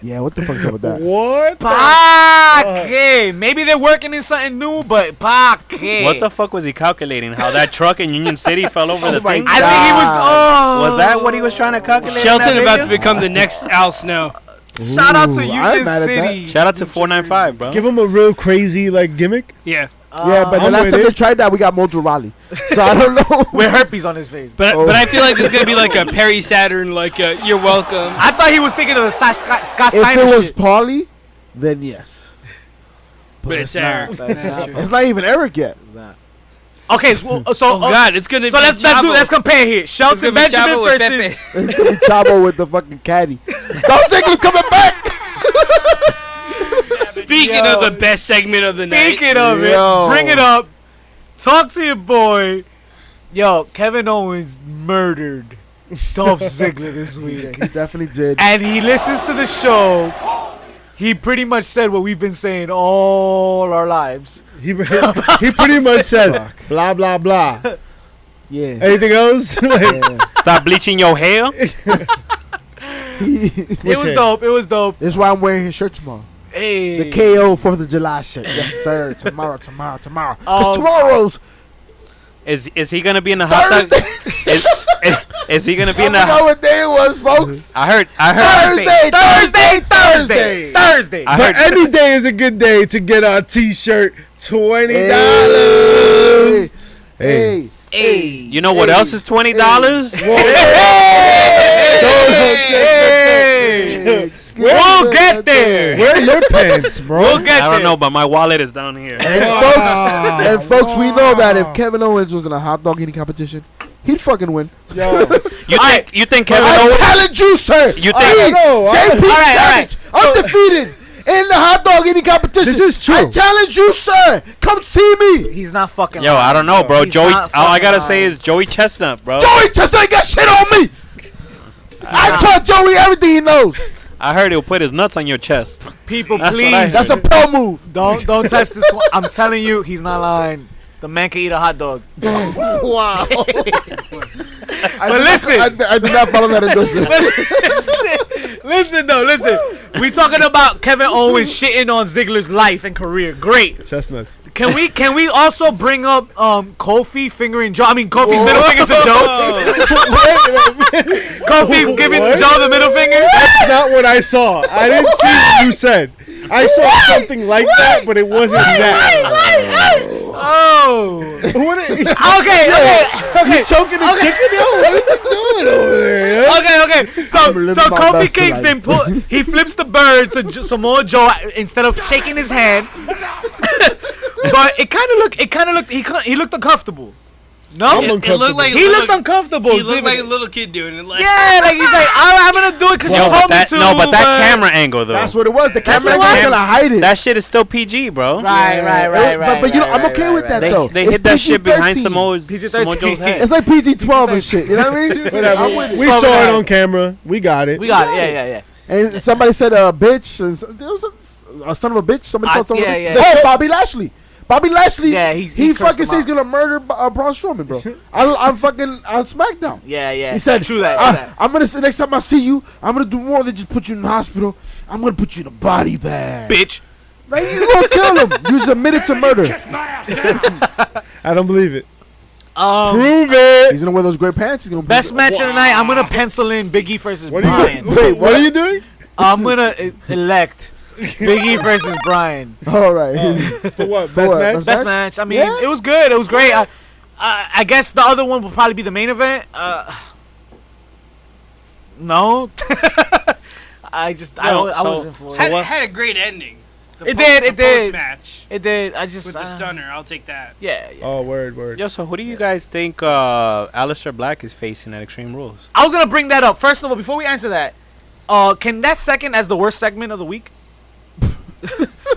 Yeah, what the fuck's up with that? What? Pa que? Maybe they're working in something new, but pa que? What the fuck was he calculating? How that truck in Union City fell over the my thing? I think he was. Oh, Was that what he was trying to calculate? in Shelton that about to video? become the next Al Snow. Shout out to Ooh, I'm Union mad at that. City. Shout out to 495, bro. Give him a real crazy like gimmick. Yeah. Yeah, but the I'm last with time it. they tried that, we got Mojo Raleigh. So I don't know. With herpes on his face. But Oh. but I feel like there's gonna be like a Perry Saturn, like a you're welcome. I thought he was thinking of the Scott If Steiner it was shit. Paulie, then yes. But it's Eric. That's not. It's not even Eric yet. Okay, so Oh God, it's gonna so be let's compare here. It's gonna Shelton be Benjamin Chavo with versus Pepe. It's gonna be Chavo with the fucking caddy. Dolph Ziggler's coming back. Speaking Yo, of the best segment of the night, Speaking of Yo. it, bring it up. Talk to your boy. Yo, Kevin Owens murdered Dolph Ziggler this week. He definitely did. And he listens to the show. He pretty much said what we've been saying all our lives. He pretty much said blah blah blah. Yeah. Anything else? Like, Yeah. Stop bleaching your hair. It was hair? dope. It was dope. This is why I'm wearing his shirt tomorrow. Hey. The KO 4th of July shirt. Yes, sir. Tomorrow. Because Um, tomorrow's Is he gonna be in the hot dog? Is he gonna be I in the? forgot what day it was, folks. I heard. Thursday. I but heard. any day is a good day to get a T-shirt. $20. Hey. Hey. Hey. You know what else is $20? We'll get there. Where are your pants, bro? We'll get I don't there. know, but my wallet is down here. And folks, we know that if Kevin Owens was in a hot dog eating competition, he'd fucking win. Yo, You think Kevin I Owens? challenge you, sir. You think? JP right. Savage, undefeated in the hot dog eating competition. This is true. I challenge you, sir. Come see me. He's not fucking. Yo, lying. I don't know, bro. He's Joey. not All I gotta fucking say lying. is Joey Chestnut, bro. Joey just ain't got shit on me. I taught Joey everything he knows. I heard he'll put his nuts on your chest. People, That's what I please. heard. That's a pro move. Don't test this one. I'm telling you, he's not lying. The man can eat a hot dog. Wow. But listen. I did not follow that endorsement. Listen. We talking about Kevin Owens shitting on Ziggler's life and career. Great. chestnuts. Can we also bring up Kofi fingering Joe? I mean, Kofi's middle finger to Joe. Kofi giving Joe the middle finger. That's not what I saw. I didn't see what you said. I saw something like that, but it wasn't that. Oh. Okay. Choking the chicken, yo? What is he doing over there? Yo? Okay. So I'm living my Kofi best Kingston he flips the bird to Samoa Joe instead of shaking his hand. But it kind of looked he looked uncomfortable. No, It looked like he looked uncomfortable. He looked didn't like he? a little kid doing it. Like, Yeah, like he's like, I'm gonna do it because you Yo, told me but to. that camera angle though. That's what it was. The That's camera what it was was. gonna hide it. That shit is still PG, bro. Right. But you know, I'm okay with that They, though. they It's hit that shit behind PG-13. Samoa PG-13. Joe's head. It's like PG-12 and shit. You know what I mean? Whatever. I'm with it. We saw it on camera. We got it. We got it. Yeah. And somebody said bitch. And there was a son of a bitch. Somebody called someone a bitch. yeah. Oh, Bobby Lashley. Bobby Lashley. Yeah, he cursed fucking him says he's out. gonna murder Braun Strowman, bro. I'm fucking on SmackDown. Yeah. He said, true that. I'm gonna say next time I see you, I'm gonna do more than just put you in the hospital. I'm gonna put you in a body bag. Bitch. Like you gonna kill him. You submitted to murder. Kiss my ass now. I don't believe it. Prove it. He's gonna wear those great pants. He's gonna Best match of the night. I'm gonna pencil in Biggie versus What are Bryan. you doing? What are you doing? I'm gonna elect Biggie versus Bryan. All right. For what? For Best what? match? Best match. I mean, Yeah. it was good. It was great. I guess the other one will probably be the main event. No. I wasn't for it. had a great ending. It did. Match It did. I just with the stunner. I'll take that. Yeah. Oh, word. Yo, so who do you guys think Aleister Black is facing at Extreme Rules? I was gonna bring that up. First of all, before we answer that, can that second as the worst segment of the week?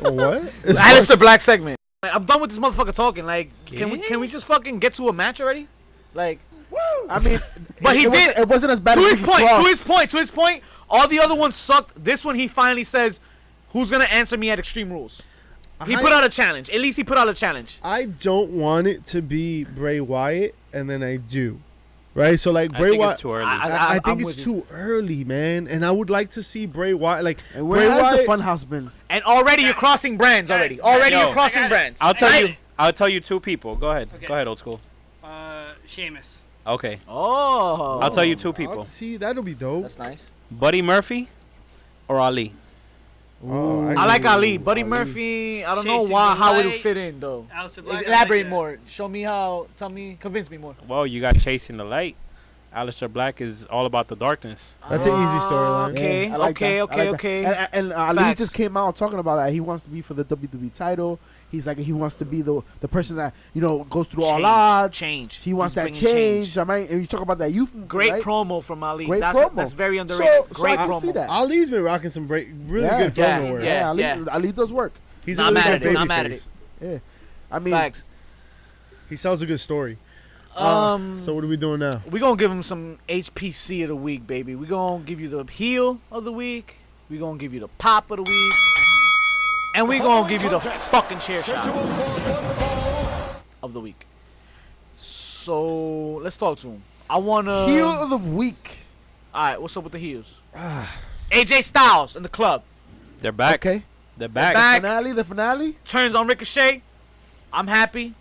What? Aleister Black segment. Like, I'm done with this motherfucker talking. Like, can we just fucking get to a match already? Like, I mean, But he did. It wasn't as bad to as his Nikki Cross. point, all the other ones sucked. This one, he finally says, "Who's gonna answer me at Extreme Rules?" He put out a challenge. At least he put out a challenge. I don't want it to be Bray Wyatt, and then I do. Right? So, like, I Bray think Wyatt. it's too early. I think I'm it's with you. too early, man. And I would like to see Bray Wyatt. Like, And Bray where has the Wyatt. Funhouse been? And already you're crossing brands. Already Yo, you're crossing I got it. brands. I'll tell you two people. Go ahead. Okay. Go ahead, old school. Sheamus. Okay. Oh, I'll tell you two people. See, that'll be dope. That's nice. Buddy Murphy or Ali? Oh, I like actually, Ali. Buddy Murphy. I don't know Chasing why the how it would light. fit in though. Aleister Black, I like Elaborate that. more. Show me how. Tell me. Convince me more. Well, you got Chasing the Light. Aleister Black is all about the darkness. That's an easy storyline. Okay, Yeah, I like that. I like that. okay. And Ali Facts. just came out talking about that. He wants to be for the WWE title. He's like, he wants to be the person that, you know, goes through all odds. Change. He wants He's that bringing change. I mean, and you talk about that youth. Great right? promo from Ali. Great that's, promo. that's very underrated. So Great I can promo. see that. Ali's been rocking some really good Yeah, promo work. yeah. Ali does work. He's Not a really mad good at it, not mad at babyface. Yeah. I mean, Facts. He sells a good story. So what are we doing now? We gonna give him some HPC of the week, baby. We gonna give you the heel of the week. We gonna give you the pop of the week, and we gonna give you the fucking chair shot of the week. So let's talk to him. I wanna heel of the week. All right, what's up with the heels? AJ Styles in the club They're back. Okay. They're back. back. The finale. turns on Ricochet. I'm happy.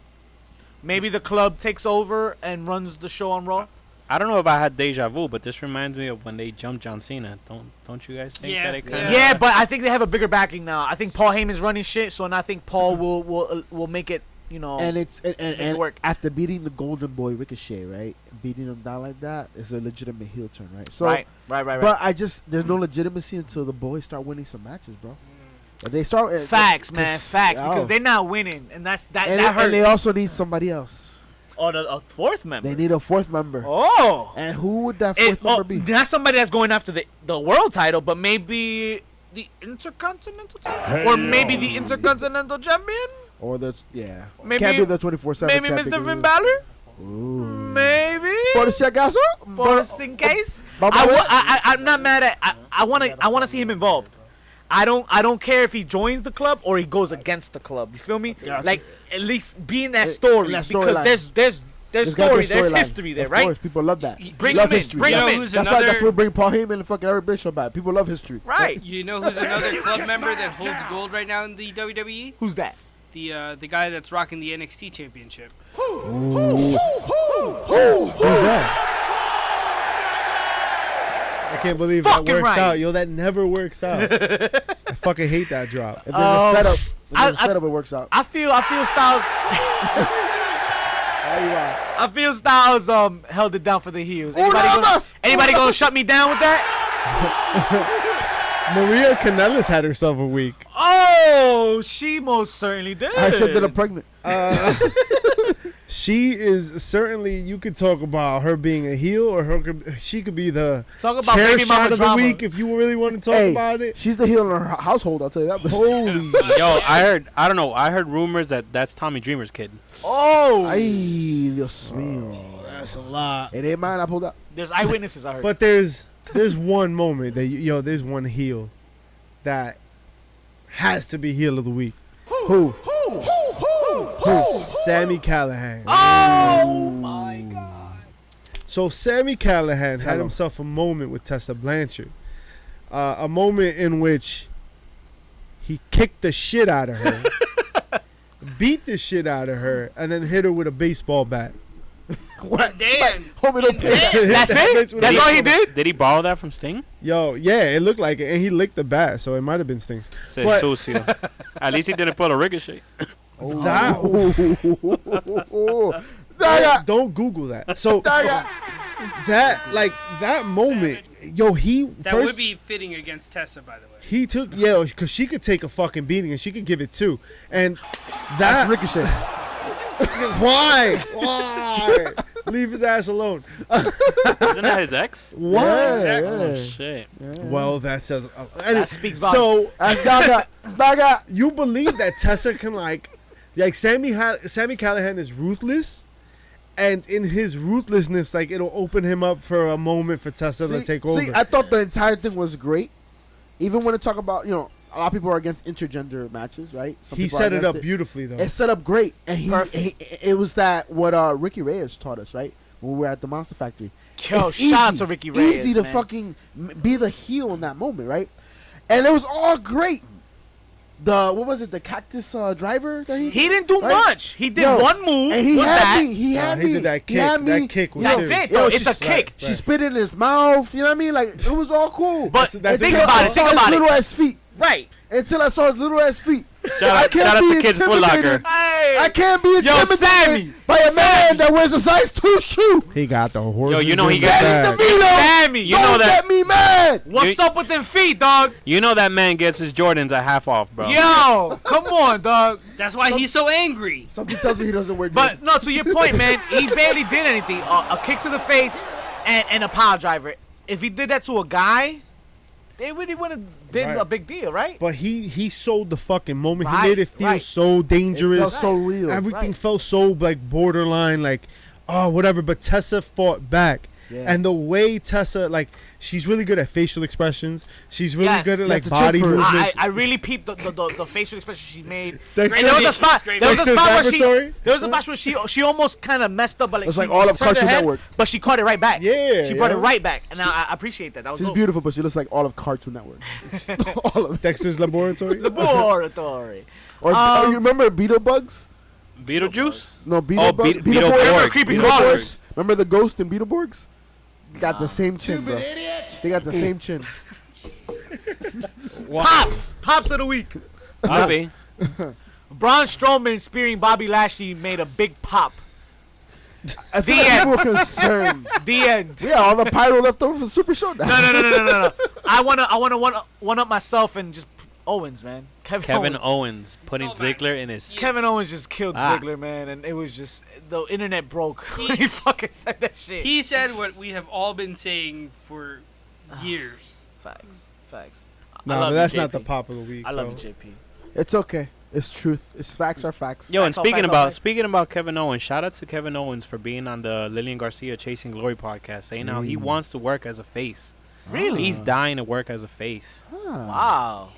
Maybe the club takes over and runs the show on Raw. I don't know if I had deja vu, but this reminds me of when they jumped John Cena. Don't you guys think Yeah, that it kind yeah. of? Yeah, but I think they have a bigger backing now. I think Paul Heyman's running shit, so and I think Paul will make it you know, And it's make it work. after beating the Golden Boy Ricochet, right? Beating him down like that is a legitimate heel turn, right? So, right. But there's no legitimacy until the boys start winning some matches, bro. But they start Facts, man, facts. yo. Because they're not winning, and that and hurts. they also need somebody else. Oh, a fourth member. They need a fourth member. Oh, And who would that fourth member be? not somebody that's going after the world title, but maybe the Intercontinental title, or maybe the Intercontinental Champion. Or the Maybe- can't be the 24/7. Maybe Mr. Finn Balor. Ooh. Maybe. Por si acaso. Just in case. Vamos a ver. I'm not mad at. I want to see him involved. I don't care if he joins the club or he goes against the club. You feel me? Yeah. Like at least be in that story, In that because storyline. there's There's gotta be a there's storyline. history there, Of right? course, people love that. Bring love him in. history. Bring You him know in. who's That's another? why we bring Paul Heyman and fucking Eric Bischoff back. People love history. Right. You know who's another club member that holds gold right now in the WWE? Who's that? The guy that's rocking the NXT championship. Who's that? I can't believe that Fucking worked right. out. Yo, that never works out. I fucking hate that drop. If there's a setup, if there's a I- setup, it works out. I feel Styles. How you are? I feel Styles held it down for the heels. Anybody gonna shut me down with that? Maria Kanellis had herself a week. Oh, she most certainly did. I accepted her pregnant. She is certainly, you could talk about her being a heel, or she could be the Talk about chair baby shot mama of the drama. week if you really want to talk Hey, about it. she's the heel in her household. I'll tell you that. But holy, Yo, I don't know. I heard rumors that that's Tommy Dreamer's kid. Oh, ay, Dios mío. That's a lot. It ain't mine. I pulled up. there's eyewitnesses. I heard. But there's one moment that there's one heel that has to be heel of the week. Who? Sammy Callahan. Oh my God. So Sammy Callahan Tell had him. himself a moment with Tessa Blanchard. A moment in which he kicked the shit out of her, beat the shit out of her, and then hit her with a baseball bat. What? Dan. Homie, don't play that. That's That it. bitch with That's a all he baseball did. Did he borrow that from Sting? Yo, yeah, it looked like it, and he licked the bat, so it might have been Sting's. Says But- Sucio. At least he didn't pull a ricochet. That Daga. don't Google that. So that moment, yo, That would be fitting against Tessa, by the way. he took because she could take a fucking beating and she could give it too, and That's that Ricochet. why leave his ass alone. Isn't that his ex? Why? Yeah, Oh yeah. shit. Well, that says anyway, That speaks volumes. so That's Daga. Daga. you believe that Tessa can like Sammy Callahan is ruthless, and in his ruthlessness, like it'll open him up for a moment for Tessa to take over. See, I thought the entire thing was great. Even when it talk about, a lot of people are against intergender matches, right? Some he people are set it against up beautifully though. It's set up great, and Perfect. it was that what Ricky Reyes taught us, right? When we were at the Monster Factory. Yo, It's shout out easy. to Ricky Reyes. Easy to man. fucking be the heel in that moment, right? And it was all great. What was it? The cactus driver that he He didn't do Right? much. He did Yo, one move. and he was had that. me. He had He me. did that He kick. had me. That kick was That's serious. it, though. It's she- a kick. She spit in his mouth. You know what I mean? Like it was all cool. But That's think what about it. I Think his about little it. ass feet. Right. Until I saw his little ass feet. Shout out to Kids Foot Locker. Hey. I can't be Yo, intimidated Sammy. by a man that wears a size 2 shoe. He got the horse. Yo, you know he Danny got DeVito, Sammy, You don't know that- get me mad. What's up with them feet, dog? You know that man gets his Jordans at half off, bro. Yo, come on, dog. That's why he's so angry. Something tells me he doesn't wear But jeans. no, to your point, man, he barely did anything. A kick to the face and a pile driver. If he did that to a guy, they really wouldn't have did Right. a big deal, right? But he sold the fucking moment. Right, He made it feel right. so It dangerous. felt so real. Everything Right. felt so like borderline, like whatever. But Tessa fought back, Yeah. and the way Tessa, like, she's really good at facial expressions. She's really Yes. good You at have like to body check for it. movements. I really peeped the facial expression she made. Dexter's- And there was a spot. Great There was a Dexter's spot where laboratory? she almost kind of messed up, but like It's she like all of turned her Cartoon head, Network. But she caught it right back. Yeah, she brought it yo. right back, and I appreciate that. That was She's dope. beautiful, but she looks like all of Cartoon Network. All of it. Dexter's Laboratory. Laboratory. Or you remember Beetlebugs? Beetlejuice? No, Beetlebugs. Beetleborg. Creepy Beetleborgs. crawlers. Remember the ghost in Beetleborgs? Got the same chin, bro. They got the same chin. Pops of the week. I'll be. Braun Strowman spearing Bobby Lashley made a big pop. I feel like people were concerned. The end. Yeah, all the pyro left over for Super Showdown. No. I wanna one up myself and just Owens, man. Kevin Owens putting It's all back. Ziggler in his. Kevin Owens just killed Ziggler, man, and it was just the internet broke when he fucking said that shit. He said what we have all been saying for years. Facts. I No, love but that's you, not the JP. pop of the week. I love though. you, JP. It's okay. It's truth. It's facts are facts. Yo, and Facts, all speaking facts, all about facts. speaking about Kevin Owens, shout out to Kevin Owens for being on the Lillian Garcia Chasing Glory podcast, saying how he wants to work as a face. Really? He's dying to work as a face. Wow.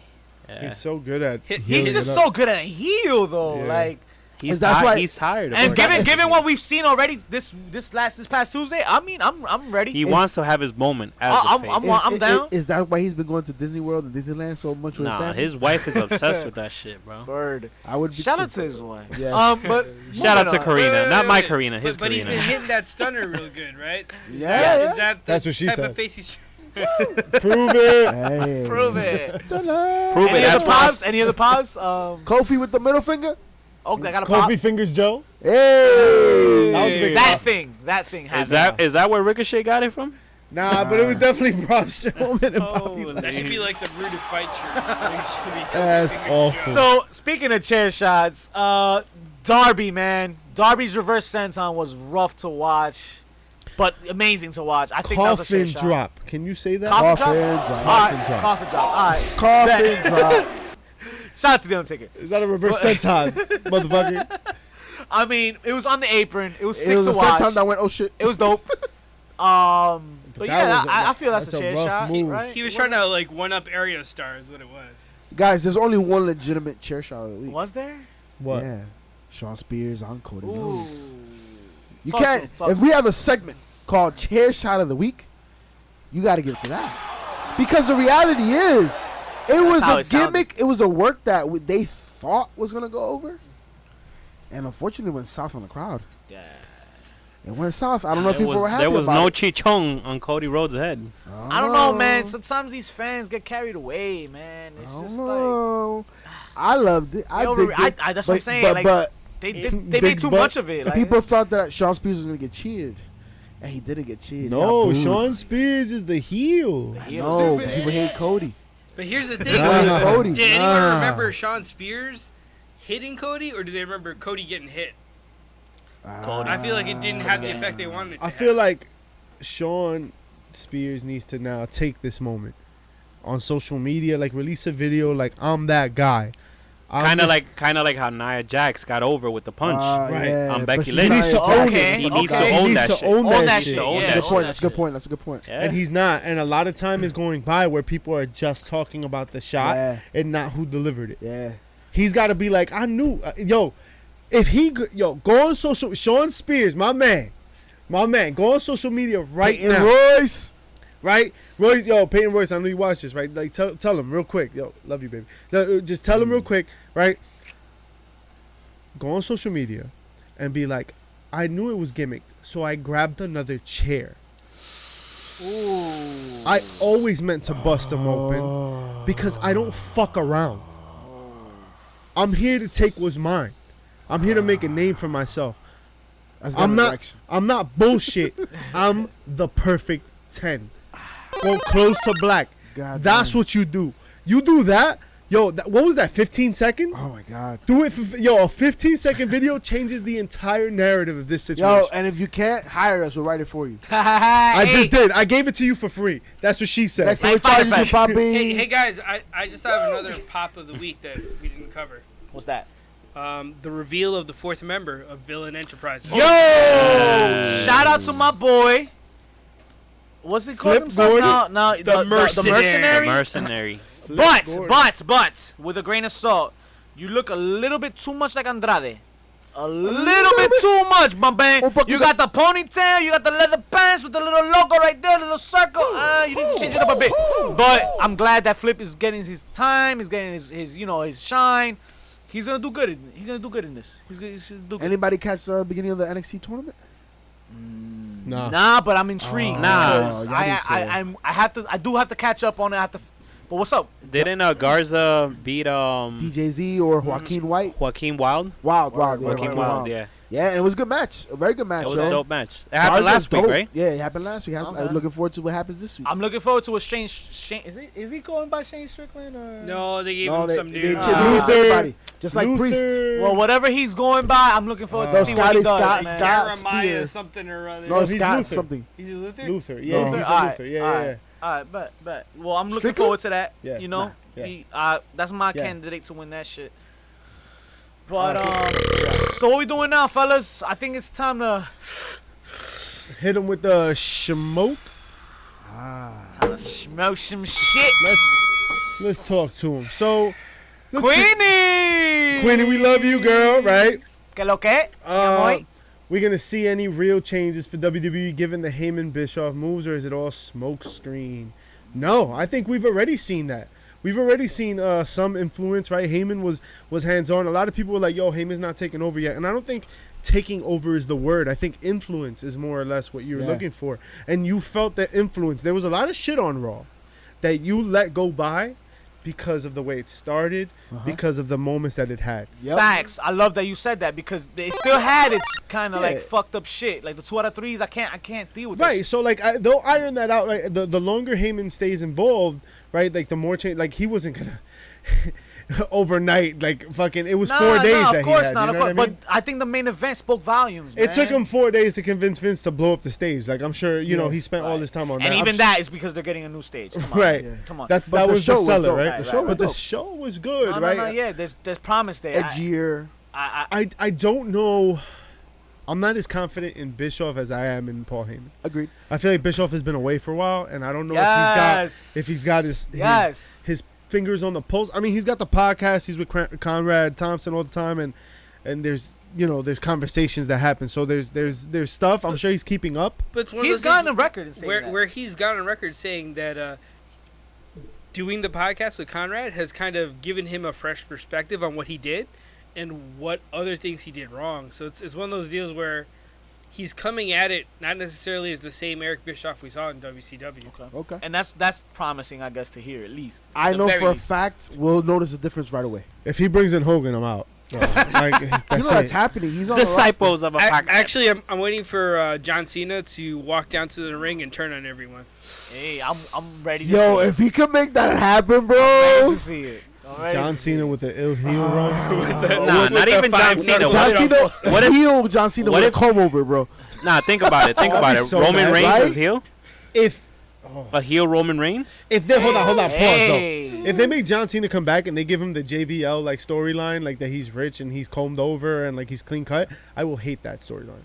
Yeah. He's so good at. He's He's healing just it up. so good at heel though. Yeah. Like, He's That's why- he's tired. Of and working. given what we've seen already this past Tuesday, I mean, I'm ready. He wants to have his moment as a face. I'm down. Is that why he's been going to Disney World and Disneyland so much with his Nah, family? his wife is obsessed with that shit, bro. Word. I would be Shout too. out to his wife. Yeah. But Shout out to moving on. Karina, Wait, not wait, my wait. Karina, his But he's Karina. been hitting that stunner real good, right? Yeah. Is that the That's what she type said. of face he's Prove it. Hey. Prove it. Prove Any it. other That's pops? why. Any other pops? Kofi with the middle finger. Oh, they got a pop. Kofi Fingers Joe. Hey. That was a big That pop. thing happened. Is that where Ricochet got it from? Nah, but it was definitely Braun Strowman and Bobby Holy. Lashley. That should be like the rooted fight shirt. Like, should be That's Fingers awful. Joe. So speaking of chair shots, Darby, man, Darby's reverse senton was rough to watch, but amazing to watch. I think that was a chair Coffin shot. drop. Can you say that? Coffin drop. Drop. All right, Coffin drop. coffin drop. All right. Coffin drop. Shout out to the Undertaker. Is that a reverse senton, motherfucker? I mean, it was on the apron. It was sick It was to a watch. senton that went, oh shit. It was dope. But that yeah, was I feel that's a that's a chair rough shot, move. right? He was trying to like one up Area Star is what it was. Guys, there's only one legitimate chair shot of the week. Was there? What? Yeah. Sean Spears on Cody Ooh. Rhodes. You Talk to can't. him, talk If to we have a segment called Chair Shot of the Week, you got to give it to that. Because the reality is, it was how a it sounded. gimmick. It was a work that they thought was going to go over. And unfortunately, it went south on the crowd. Yeah. It went south. I don't know if people were happy There was about no it. Chichong on Cody Rhodes' head. I don't know, man. Sometimes these fans get carried away, man. It's I just don't like know. I loved it. I over- digged it. that's what I'm saying, like, But they Big made too butt. much of it. Like, people thought that Sean Spears was going to get cheered. And he didn't get cheered. He No, got booed. Sean Spears is the heel. No, but people hate Cody. But here's the thing: People hate Cody. did anyone Nah. remember Sean Spears hitting Cody, or do they remember Cody getting hit? I feel like it didn't have the effect they wanted it to. I feel like Sean Spears needs to now take this moment on social media, like release a video, like I'm that guy. Kind of like how Nia Jax got over with the punch. Right. On but Becky she's Lynch. not He needs to Nia own Jax. it. He needs to Okay. own He needs that to shit. own Own that that shit. shit. Own Yeah. That's a that good point. shit. That's a good point. That's a good point. Yeah. And he's not. And a lot of time is going by where people are just talking about the shot Yeah. and not who delivered it. Yeah. He's got to be like, I knew. If he go on social, Sean Spears, my man, go on social media right Peyton now, Royce. right? Royce, Peyton Royce, I know you watch this, right? Like, tell him real quick, love you, baby. Just tell him real quick, right? Go on social media and be like, I knew it was gimmicked, so I grabbed another chair. ooh. I always meant to bust them open because I don't fuck around. I'm here to take what's mine. I'm here to make a name for myself. That's I'm good not. direction. I'm not bullshit. I'm the perfect 10. Go close to black. God That's damn. what you do. You do that. What was that? 15 seconds? Oh my God. Do it for a 15-second video changes the entire narrative of this situation. And if you can't hire us, we'll write it for you. I just did. I gave it to you for free. That's what she said. Next time Like we try Fire to do Bobby. Hey guys, I just have another pop of the week that we didn't cover. What's that? The reveal of the fourth member of Villain Enterprises. Yo! Shout out to my boy. What's he called Flip himself? Gordon? No, the mercenary. mercenary. Mercenary. But, with a grain of salt, you look a little bit too much like Andrade. A little bit too much, my man. You got the ponytail, you got the leather pants with the little logo right there, the little circle. You need to change it up a bit. But I'm glad that Flip is getting his time. He's getting his shine. He's gonna do good. He's gonna do good in this. He's gonna do good. Anybody catch the beginning of the NXT tournament? Nah. Nah, but I'm intrigued. Oh, because y'all need to. I do have to catch up on it. I have to But what's up? Didn't Garza beat DJZ or Joaquin White? Joaquin Wild? Wild, yeah. Joaquin Wild, yeah. Yeah, and it was a good match. A very good match. It was a dope match. It happened Garza's last week, dope. right? Yeah, it happened last week. Okay. I'm looking forward to what happens this week. I'm looking forward to a Shane. Is he going by Shane Strickland or No, they gave him some they new. introduced everybody, just like Luther. Priest. Well, whatever he's going by, I'm looking forward to see what he does, man. Jeremiah Spear. something or other. No, he's Scott Luther. something. He's a Luther. Luther. Yeah, No. he's a Alright, Luther. Yeah, alright. yeah. All right, but well, I'm looking Strickland? forward to that. Yeah. You know, Yeah. that's my Yeah. candidate to win that shit. But so what we doing now, fellas? I think it's time to Hit him with the smoke. smoke some shit. Let's talk to him. So, Queenie, we love you, girl. Right? Que lo que? Mi amor? We're gonna see any real changes for WWE given the Heyman Bischoff moves, or is it all smoke screen? No, I think we've already seen that. We've already seen some influence, right? Heyman was hands-on. A lot of people were like, yo, Heyman's not taking over yet. And I don't think taking over is the word. I think influence is more or less what you're looking for. And you felt that influence. There was a lot of shit on Raw that you let go by because of the way it started, because of the moments that it had. Facts. I love that you said that because they still had its kind of like fucked up shit. Like the 2 out of 3s, I can't deal with that. Right, so like they'll iron that out. Like the longer Heyman stays involved, right? Like the more change. Like he wasn't gonna overnight. Like fucking, it was 4 days that of course he had. not, You know what I mean? But I think the main event spoke volumes. It man. took him 4 days to convince Vince to blow up the stage. Like I'm sure you know he spent all this time on and that. even that is because they're getting a new stage. Come on, Right. Come on. That But the was show the was seller, dope. right? Right, The right, show, right. but the dope. show was good, no, right? no, yeah. There's promise there. Edgier. I don't know. I'm not as confident in Bischoff as I am in Paul Heyman. Agreed. I feel like Bischoff has been away for a while, and I don't know if he's got his fingers on the pulse. I mean, he's got the podcast. He's with Conrad Thompson all the time, and there's conversations that happen. So there's stuff. I'm sure he's keeping up. But it's one He's of those gotten a things record and saying that. where he's gotten a record saying that doing the podcast with Conrad has kind of given him a fresh perspective on what he did and what other things he did wrong. So it's one of those deals where he's coming at it not necessarily as the same Eric Bischoff we saw in WCW. Okay. And that's promising, I guess, to hear at least. I At the know very for a least. fact we'll notice a difference right away. If he brings in Hogan, I'm out. Like, that's You know that's it. happening. He's on Disciples of a pack. Actually, I'm waiting for John Cena to walk down to the ring and turn on everyone. Hey, I'm ready to The roster. see Yo, it. if he could make that happen, I'm ready bro. to see it. I'm ready John to see Cena it. with the ill heel run. Nah, not even John Cena. John Cena, What if- heel John Cena what with a if- comb over, bro. Nah, think about it. Think I'd about be it. so Roman mad, Reigns right? is heel. If A heel Roman Reigns. hold on, pause Hey. though. If they make John Cena come back and they give him the JBL like storyline, like that he's rich and he's combed over and like he's clean cut, I will hate that storyline.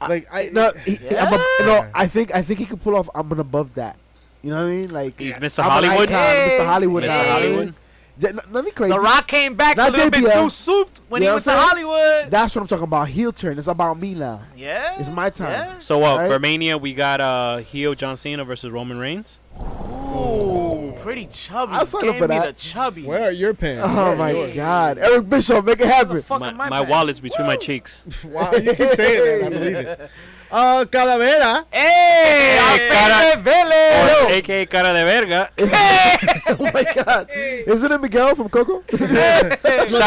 Like I think he could pull off. I'm above that. You know what I mean? Like He's Mr. I'm an Hollywood. icon, Mr. Hollywood. Mr. now, Hollywood. man. Nothing crazy. The Rock came back Not a little bit JBL. too souped when You he know went to what I'm saying? Hollywood. That's what I'm talking about. Heel turn. It's about me now. Yeah. It's my time. Yeah. So Right? for Mania, we got heel John Cena versus Roman Reigns. Ooh, pretty chubby. I'll sign up Gave for me that. the chubby. where are your pants? Oh Where are my yours? God, Eric Bischoff, make it happen. Fuck My, in my my pants. wallet's between my cheeks. Wow, you keep saying that. I believe it. Calavera. Hey, cara- Alfredo Vélez. AKA cara de verga. Oh my God, isn't it Miguel from Coco? Shout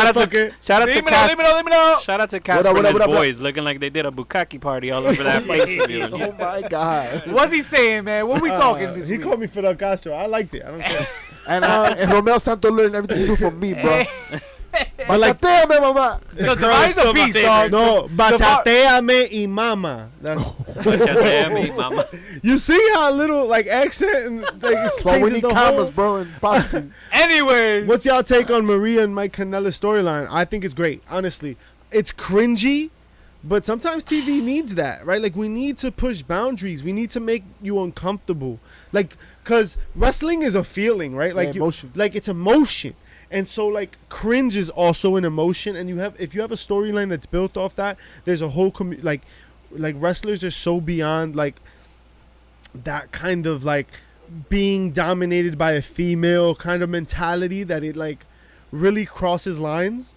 out to Dímelo. Shout out to Casper What and up, his what up? boys, looking like they did a bukkake party all over that face of yours. Oh my God. What's he saying, man? What we talking this He week? called me Fidel Castro. I liked it. I don't care. And Romel Santos learned everything he do from me, bro. But like, Bachateame, mama. Yo, Divai's a beast, dog. no, bachateame y mama. That's, Mama. you see how little like accent and like That's why we changes need the commas, whole. bro. And boxing. Anyways. What's y'all take on Maria and Mike Kanellis storyline? I think it's great. Honestly, it's cringy, but sometimes TV needs that, right? Like we need to push boundaries. We need to make you uncomfortable, like because wrestling is a feeling, right? Like Yeah, emotion. like it's emotion. And so like cringe is also an emotion, and if you have a storyline that's built off that, there's a whole like wrestlers are so beyond like that kind of like being dominated by a female kind of mentality that it like really crosses lines.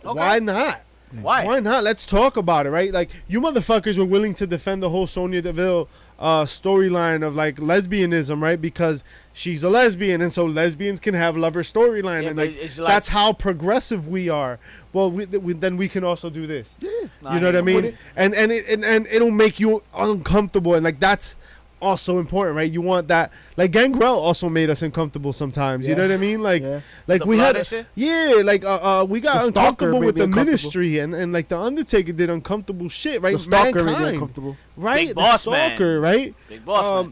Okay. Why not? Why? not? Let's talk about it, right? Like, you motherfuckers were willing to defend the whole Sonya Deville storyline of like lesbianism, right? Because she's a lesbian, and so lesbians can have lover storyline, Yeah, and but like it's like- that's how progressive we are. Well, then we can also do this. Yeah. You know what I with mean? it. And it'll make you uncomfortable, and like that's also important, right? You want that. Like Gangrel also made us uncomfortable sometimes. You Yeah. know what I mean? Like, Yeah. like The we blood had, and shit? like we got The Stalker uncomfortable made with me the uncomfortable. ministry, and like the Undertaker did uncomfortable shit, right? The Stalker made me Mankind, uncomfortable. right? Big The Boss Man. Stalker, right? Big boss,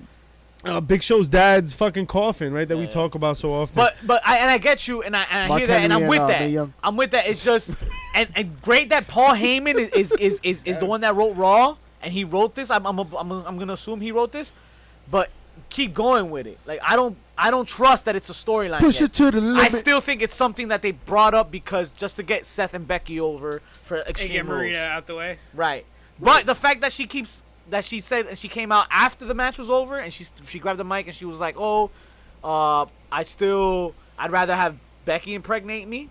man. Big Show's dad's fucking coffin, right? That we Yeah. talk about so often. But I get you, and I Mark hear that, and Henry I'm with and, that. Mae Young. I'm with that. It's just and great that Paul Heyman is the one that wrote Raw, and he wrote this. I'm gonna assume he wrote this, but keep going with it. Like I don't trust that it's a storyline. Push yet. it to the limit. I still think it's something that they brought up because just to get Seth and Becky over for And Extreme get Marina Rules. out the way. Right. But the fact that she said and she came out after the match was over and she grabbed the mic and she was like, "Oh, I'd rather have Becky impregnate me."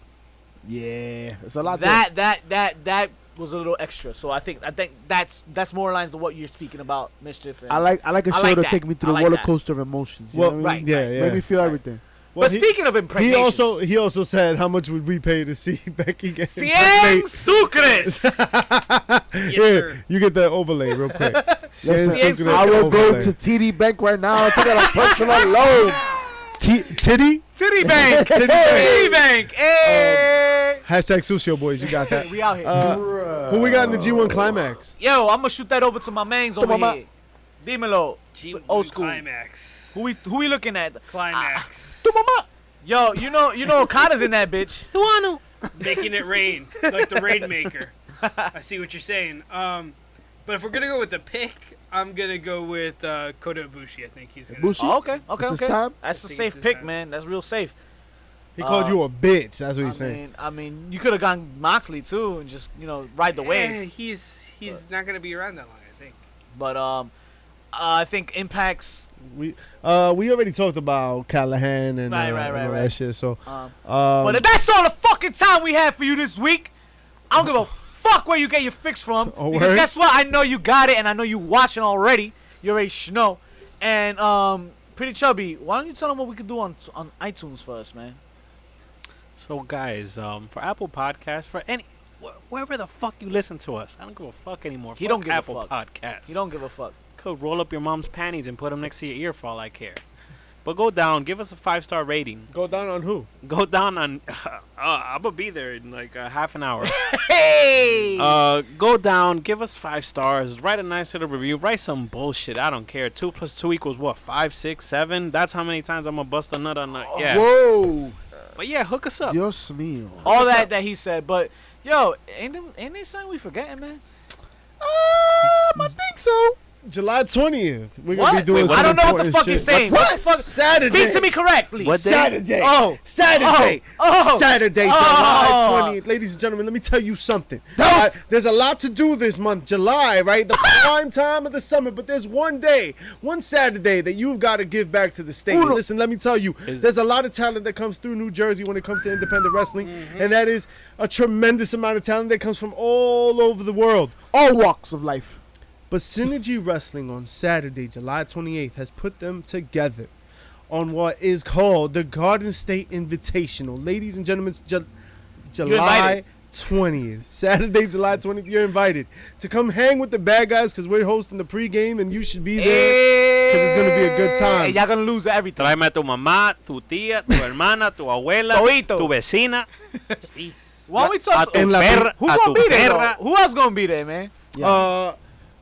Yeah, it's a lot. there. That was a little extra. So I think that's more lines to what you're speaking about, Mischief. And I like a I show like to that. take me through I a like roller that. coaster of emotions. You well, know what I mean? yeah, Right. yeah. Make me feel Right. everything. Well, But speaking of he impregnations, he also said, how much would we pay to see Becky get Cien impregnate? Sucres. Yes, Here, sir. you get the overlay real quick. Listen, Cien Sucres I will go overlay. to TD Bank right now and take out a personal loan. Titty? Titty Bank. Titty Titty Bank. Hey. Hashtag Sucio Boys, you got that. We out here. Who we got in the G1 Climax? Yo, I'm gonna shoot that over to my mains over Mama. here. Dímelo. Old school. Climax. Who we looking at? Climax. Tu mamá. Yo, you know Okada's in that bitch. Making it rain. Like the Rainmaker. I see what you're saying. But if we're going to go with the pick, I'm going to go with Kota Ibushi. I think he's going to... Bushi. Oh, okay. It's his time? That's a I think safe it's his pick, time. man. That's real safe. He called you a bitch. That's what he's I saying. mean, you could have gone Moxley too and just ride the wave. He's not going to be around that long, I think. But I think Impact's. We already talked about Callahan and Right, and all right. that shit. So, But if that's all the fucking time we have for you this week, I don't give a fuck where you get your fix from. Oh, Because word? guess what? I know you got it, and I know you watching already. You already know. And Pretty Chubby, why don't you tell them what we can do on iTunes first, man? So guys, for Apple Podcasts, for any wherever the fuck you listen to us, I don't give a fuck anymore. He Fuck don't give a Apple fuck. Podcasts. You don't give a fuck. Could roll up your mom's panties and put them next to your ear for all I care. But go down, give us a 5-star rating. go down on who? Go down on. I'm gonna be there in like half an hour. Hey! Go down, give us 5 stars, write a nice little review, write some bullshit. I don't care. 2 + 2 = what? 5, 6, 7. That's how many times I'm gonna bust a nut on that. Yeah. Whoa. But yeah, hook us up. Dios mío. all that he said. But, yo, ain't there something we forgetting, man? I think so. July 20th. We're What? gonna be doing. Wait, I some don't know what the important fuck shit. you're saying. What? What the fuck? Saturday. Speak to me correctly. What day? Saturday. Oh. Saturday. Oh. Saturday, Oh. July 20th. Ladies and gentlemen, let me tell you something. There's a lot to do this month, July, right? The prime time of the summer, but there's one day, one Saturday that you've got to give back to the state. Uno. Listen, let me tell you, there's a lot of talent that comes through New Jersey when it comes to independent wrestling, and that is a tremendous amount of talent that comes from all over the world. All walks of life. But Synergy Wrestling on Saturday, July 28th, has put them together on what is called the Garden State Invitational. Ladies and gentlemen, July 20th. Saturday, July 20th, you're invited to come hang with the bad guys because we're hosting the pregame and you should be there because it's going to be a good time. Hey, y'all gonna lose everything. Tráeme a tu mamá, tu tía, tu hermana, tu abuela, Toito. tu vecina, Why don't we a talk? tu perra, Who a gonna tu be there? perra. Though? Who else gonna be there, man?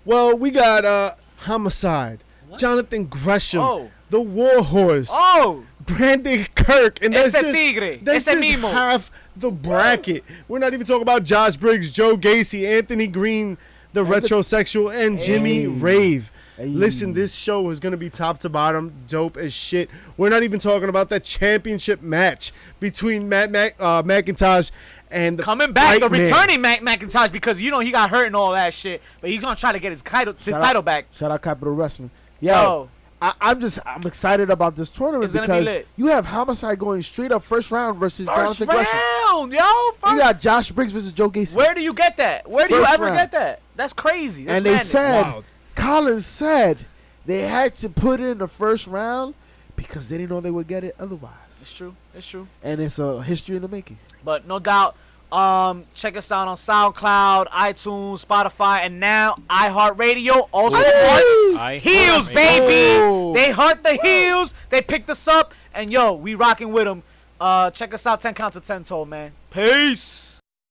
Well, we got Homicide, Jonathan Gresham, Oh. the War Horse, Oh, Brandon Kirk, and that's Ese just, tigre, that's ese just mimo. half the bracket. We're not even talking about Josh Briggs, Joe Gacy, Anthony Green, the retrosexual, and Jimmy Hey. Rave. Hey. Listen, this show is going to be top to bottom, dope as shit. We're not even talking about that championship match between Matt McIntosh and the coming back, the White Man. returning McIntosh because he got hurt and all that shit, but he's gonna try to get his title Shout out- back. Shout out Capital Wrestling. Yo, Yo, I'm excited about this tournament It's gonna be because lit. you have Homicide going straight up first round versus First Jonathan Gresham. round, yo. You First. got Josh Briggs versus Joe Gacy. Where do you get that? Where do you First ever round. get that? That's crazy. That's And they madness. said, Wow. Collins said they had to put it in the first round because they didn't know they would get it otherwise. It's true. It's true. And it's a history in the making. But no doubt, check us out on SoundCloud, iTunes, Spotify, and now iHeartRadio. Also hearts, heels, baby. Oh. They heart the heels. They picked us up, and yo, we rocking with them. Check us out, 10 Count to 10 Toe, man. Peace.